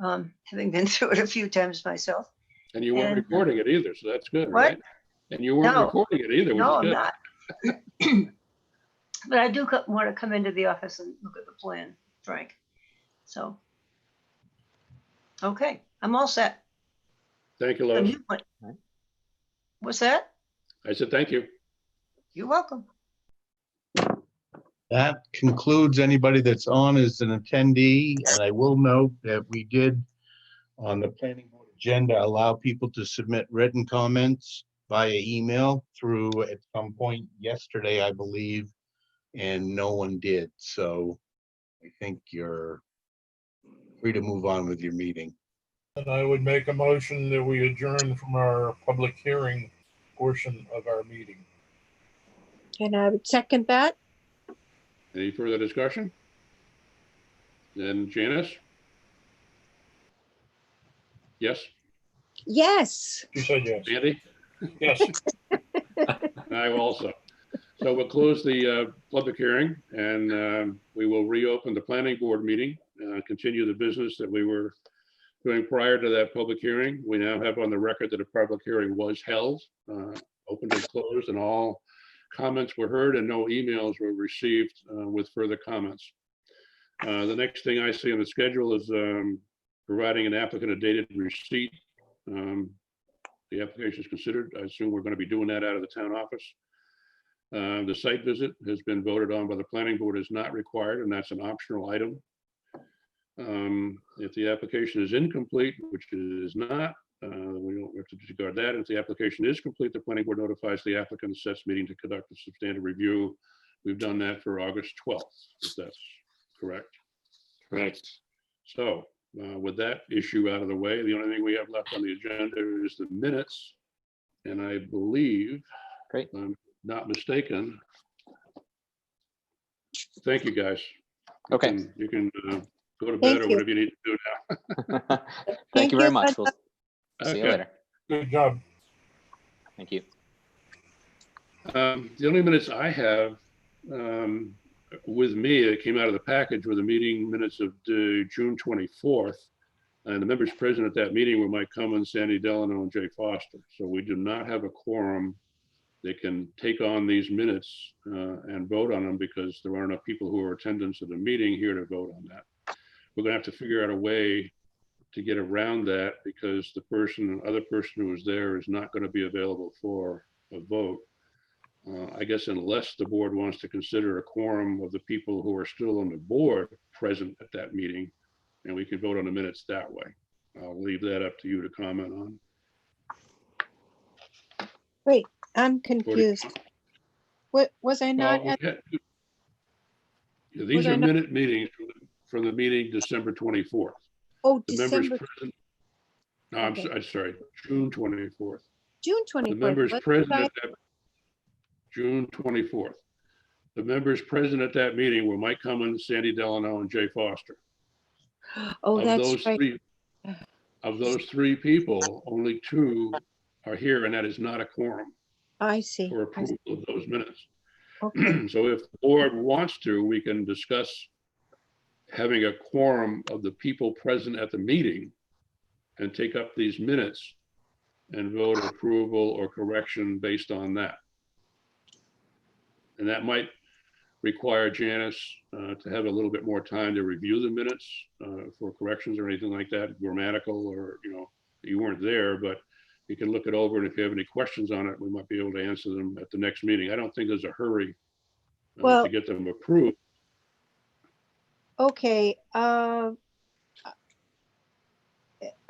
having been through it a few times myself.
And you weren't recording it either, so that's good,
What?
right? And you weren't
No.
recording it either, which
No,
is
I'm
good.
not. But I do want to come into the office and look at the plan, Frank. So, okay, I'm all set.
Thank you,
A
Lois.
new one. What's that?
I said thank you.
You're welcome.
That concludes anybody that's on as an attendee. And I will note that we did on the planning board agenda allow people to submit written comments via email through at some point yesterday, I believe, and no one did. So I think you're free to move on with your meeting.
And I would make a motion that we adjourn from our public hearing portion of our meeting.
And I would second that.
Any further discussion? Then Janice? Yes?
Yes.
She said yes.
Andy?
Yes.
I also. So we'll close the public hearing and we will reopen the planning board meeting, continue the business that we were doing prior to that public hearing. We now have on the record that a public hearing was held, opened and closed, and all comments were heard and no emails were received with further comments. The next thing I see on the schedule is providing an applicant a dated receipt. The application is considered. I assume we're going to be doing that out of the town office. The site visit has been voted on by the planning board is not required, and that's an optional item. If the application is incomplete, which it is not, we don't have to disregard that. If the application is complete, the planning board notifies the applicant and sets meeting to conduct a substantive review. We've done that for August 12th, if that's correct.
Correct.
So with that issue out of the way, the only thing we have left on the agenda is the minutes. And I believe,
great,
if I'm not mistaken. Thank you, guys.
Okay.
You can go to bed or whatever you need to do now.
Thank you very much. We'll see you later.
Good job.
Thank you.
The only minutes I have with me that came out of the package were the meeting minutes of June 24th. And the members present at that meeting were Mike Cummins, Sandy Delano, and Jay Foster. So we do not have a quorum that can take on these minutes and vote on them because there aren't enough people who are attendance at the meeting here to vote on that. We're gonna have to figure out a way to get around that because the other person who was there is not gonna be available for a vote. I guess unless the board wants to consider a quorum of the people who are still on the board present at that meeting, and we can vote on the minutes that way. I'll leave that up to you to comment on.
Wait, I'm confused. What was I not at?
These are minute meetings from the meeting December 24th.
Oh,
the
December.
Members present, no, okay. I'm sorry, June 24th.
June 24th.
The members present at that June 24th. The members present at that meeting were Mike Cummins, Sandy Delano, and Jay Foster.
Oh,
Of
that's
those
right.
of those three people, only two are here, and that is not a quorum
I see.
for approval of those minutes.
Okay.
So if the board wants to, we can discuss having a quorum of the people present at the meeting and take up these minutes and vote approval or correction based on that. And that might require Janice to have a little bit more time to review the minutes for corrections or anything like that, grammatical, or, you know, you weren't there, but you can look it over, and if you have any questions on it, we might be able to answer them at the next meeting. I don't think there's a hurry
Well,
to get them approved.
okay.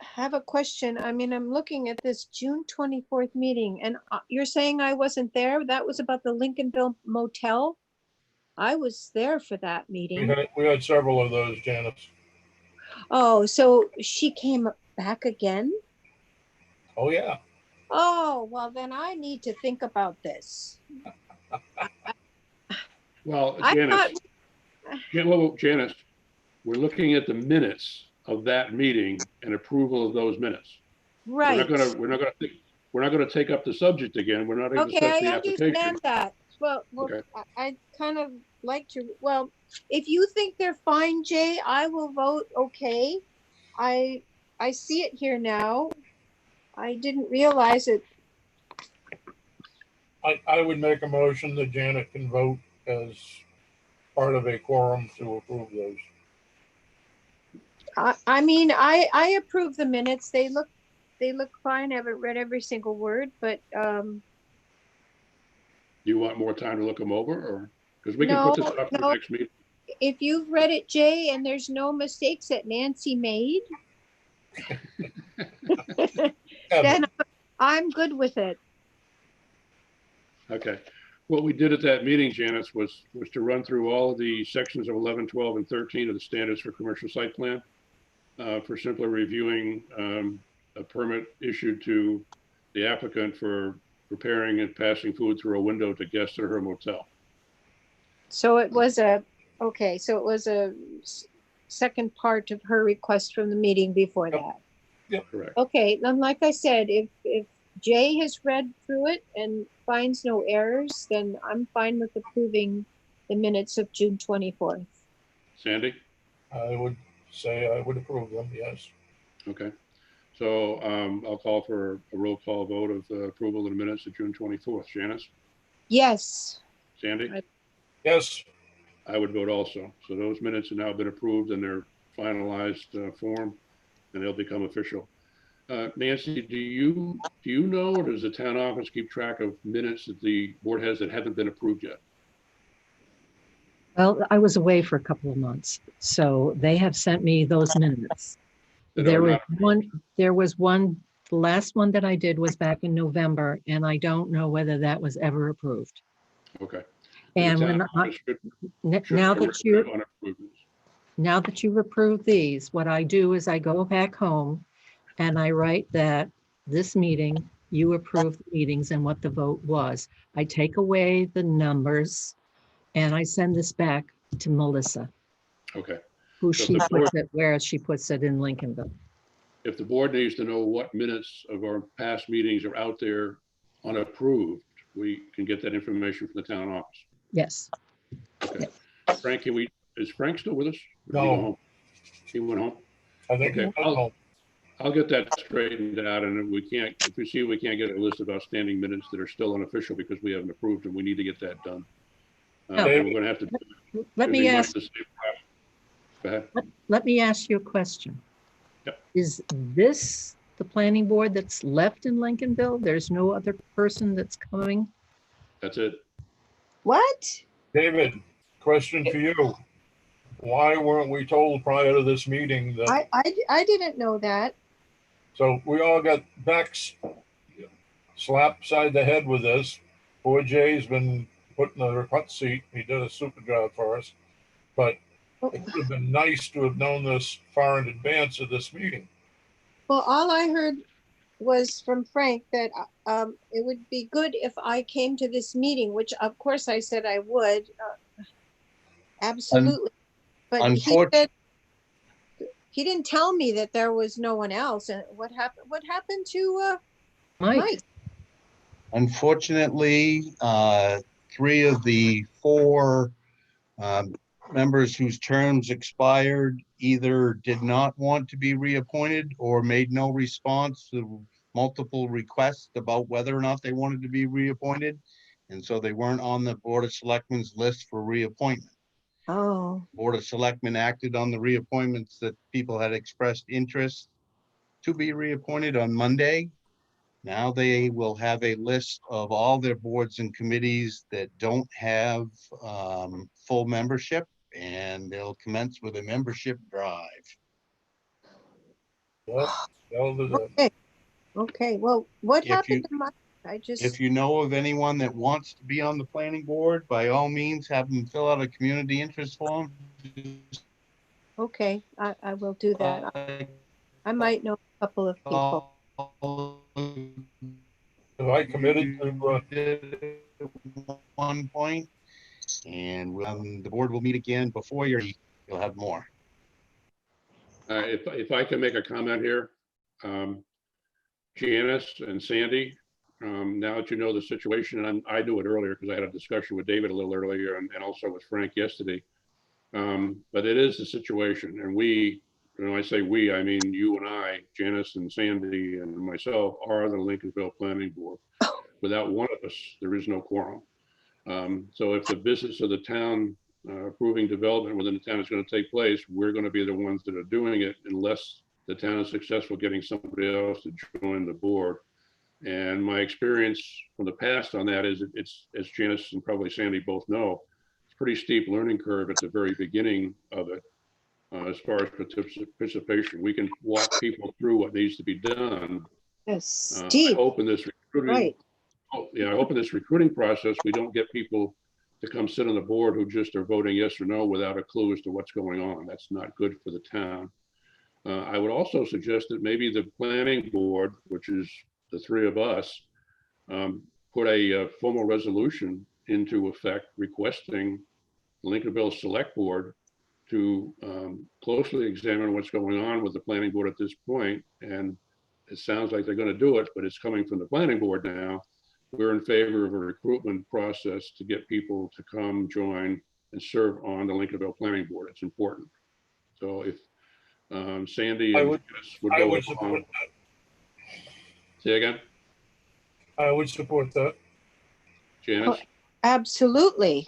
Have a question. I mean, I'm looking at this June 24th meeting, and you're saying I wasn't there? That was about the Lincolnville Motel? I was there for that meeting.
We had several of those, Janice.
Oh, so she came back again?
Oh, yeah.
Oh, well, then I need to think about this.
Well,
I
Janice,
thought,
Janice, we're looking at the minutes of that meeting and approval of those minutes.
right.
We're not gonna take up the subject again. We're not going to
Okay,
discuss the
I
application.
understand that. Well,
Okay.
I kind of like to, well, if you think they're fine, Jay, I will vote okay. I see it here now. I didn't realize it.
I would make a motion that Janet can vote as part of a quorum to approve those.
I mean, I approve the minutes. They look fine. I haven't read every single word, but
You want more time to look them over, or because we can
no,
put this up for the next meeting?
If you've read it, Jay, and there's no mistakes that Nancy made, then I'm good with it.
Okay. What we did at that meeting, Janice, was to run through all of the sections of 11, 12, and 13 of the standards for commercial site plan for simply reviewing a permit issued to the applicant for preparing and passing food through a window to guests at her motel.
So it was a second part of her request from the meeting before that.
Yep, correct.
Okay, then like I said, if Jay has read through it and finds no errors, then I'm fine with approving the minutes of June 24th.
Sandy?
I would say I would approve them, yes.
Okay. So I'll call for a roll call vote of approval of the minutes of June 24th. Janice?
Yes.
Sandy?
Yes.
I would vote also. So those minutes have now been approved in their finalized form, and they'll become official. Nancy, do you know, or does the town office keep track of minutes that the board has that haven't been approved yet?
Well, I was away for a couple of months, so they have sent me those minutes. There was one, the last one that I did was back in November, and I don't know whether that was ever approved.
Okay.
And when now that you've approved these, what I do is I go back home and I write that this meeting, you approved the meetings and what the vote was. I take away the numbers and I send this back to Melissa.
Okay.
Who
So
she puts it, where she puts it in Lincolnville.
If the board needs to know what minutes of our past meetings are out there unapproved, we can get that information from the town office.
Yes.
Okay. Frank, is Frank still with us?
No.
He went home?
I think he went home.
I'll get that straightened out, and if we see we can't get a list of outstanding minutes that are still unofficial because we haven't approved them, we need to get that done. We're going to have to.
Let me ask.
Go ahead.
Let me ask you a question.
Yep.
Is this the planning board that's left in Lincolnville? There's no other person that's coming?
That's it.
What?
David, question for you. Why weren't we told prior to this meeting that?
I didn't know that.
So we all got backs slapped side the head with this. Poor Jay's been put in the hot seat. He did a super job for us. But it would have been nice to have known this far in advance of this meeting.
Well, all I heard was from Frank that it would be good if I came to this meeting, which of course I said I would. Absolutely. But he said he didn't tell me that there was no one else. And what happened? What happened to Mike?
Unfortunately, 3 of the 4 members whose terms expired either did not want to be reappointed or made no response to multiple requests about whether or not they wanted to be reappointed. And so they weren't on the Board of Selectmen's list for reappointment.
Oh.
Board of Selectmen acted on the reappointments that people had expressed interest to be reappointed on Monday. Now they will have a list of all their boards and committees that don't have full membership, and they'll commence with a membership drive.
Okay. Okay. Well, what happened to Mike?
If you know of anyone that wants to be on the planning board, by all means, have them fill out a community interest form.
Okay, I will do that. I might know a couple of people.
Have I committed to
one point, and the board will meet again before you'll have more.
If I can make a comment here, Janice and Sandy, now that you know the situation, and I knew it earlier because I had a discussion with David a little earlier and also with Frank yesterday. But it is the situation, and we, when I say we, I mean you and I, Janice and Sandy and myself, are the Lincolnville Planning Board. Without one of us, there is no quorum. So if the business of the town approving development within the town is going to take place, we're going to be the ones that are doing it unless the town is successful getting somebody else to join the board. And my experience from the past on that is it's, as Janice and probably Sandy both know, it's a pretty steep learning curve at the very beginning of it. As far as participation, we can walk people through what needs to be done.
Yes,
I hope in this recruiting,
right.
I hope in this recruiting process, we don't get people to come sit on the board who just are voting yes or no without a clue as to what's going on. That's not good for the town. I would also suggest that maybe the planning board, which is the 3 of us, put a formal resolution into effect requesting the Lincolnville Select Board to closely examine what's going on with the planning board at this point. And it sounds like they're going to do it, but it's coming from the planning board now. We're in favor of a recruitment process to get people to come join and serve on the Lincolnville Planning Board. It's important. So if Sandy and Janice would go along. Say again?
I would support that.
Janice?
Oh, absolutely.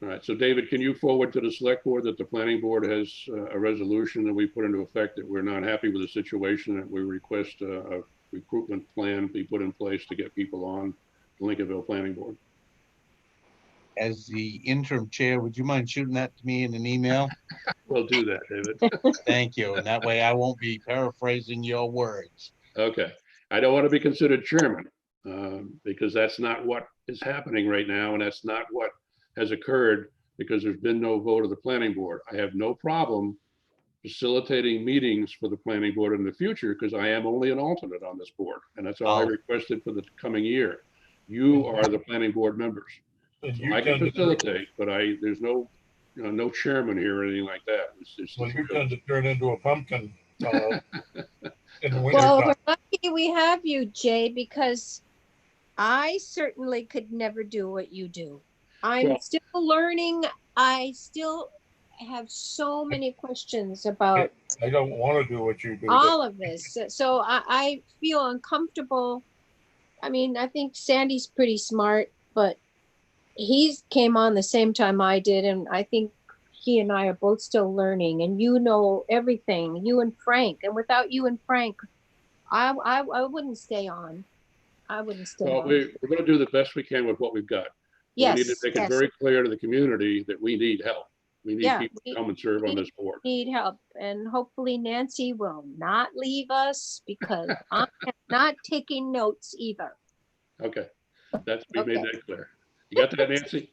All right, so David, can you forward to the select board that the planning board has a resolution that we put into effect that we're not happy with the situation, that we request a recruitment plan be put in place to get people on the Lincolnville Planning Board?
As the interim chair, would you mind shooting that to me in an email?
We'll do that, David.
Thank you. And that way I won't be paraphrasing your words.
Okay. I don't want to be considered chairman because that's not what is happening right now. And that's not what has occurred because there's been no vote of the planning board. I have no problem facilitating meetings for the planning board in the future because I am only an alternate on this board. And that's all I requested for the coming year. You are the planning board members. So I can facilitate, but there's no, no chairman here or anything like that.
Well, you tend to turn into a pumpkin in the winter.
Well, we're lucky we have you, Jay, because I certainly could never do what you do. I'm still learning. I still have so many questions about.
I don't want to do what you do.
All of this. So I feel uncomfortable. I mean, I think Sandy's pretty smart, but he came on the same time I did. And I think he and I are both still learning, and you know everything, you and Frank. And without you and Frank, I wouldn't stay on. I wouldn't stay on.
We're going to do the best we can with what we've got.
Yes,
we need to make it very clear to the community that we need help. We need people to come and serve on this board.
Need help, and hopefully Nancy will not leave us because I'm not taking notes either.
Okay, we made that clear. You got that, Nancy?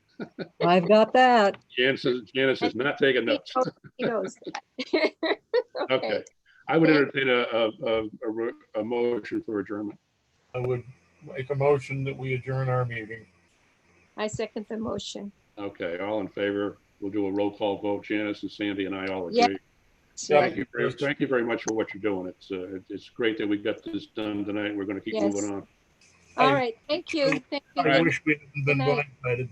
I've got that.
Janice is not taking notes.
He knows that.
Okay. I would entertain a motion for adjournment.
I would make a motion that we adjourn our meeting.
I second the motion.
Okay, all in favor? We'll do a roll call vote. Janice and Sandy and I all
Yeah.
agree. Thank you very much for what you're doing. It's great that we got this done tonight. We're going to keep
Yes.
moving on.
All right, thank you. Thank you.
I wish we hadn't been
Good night.
blindsided.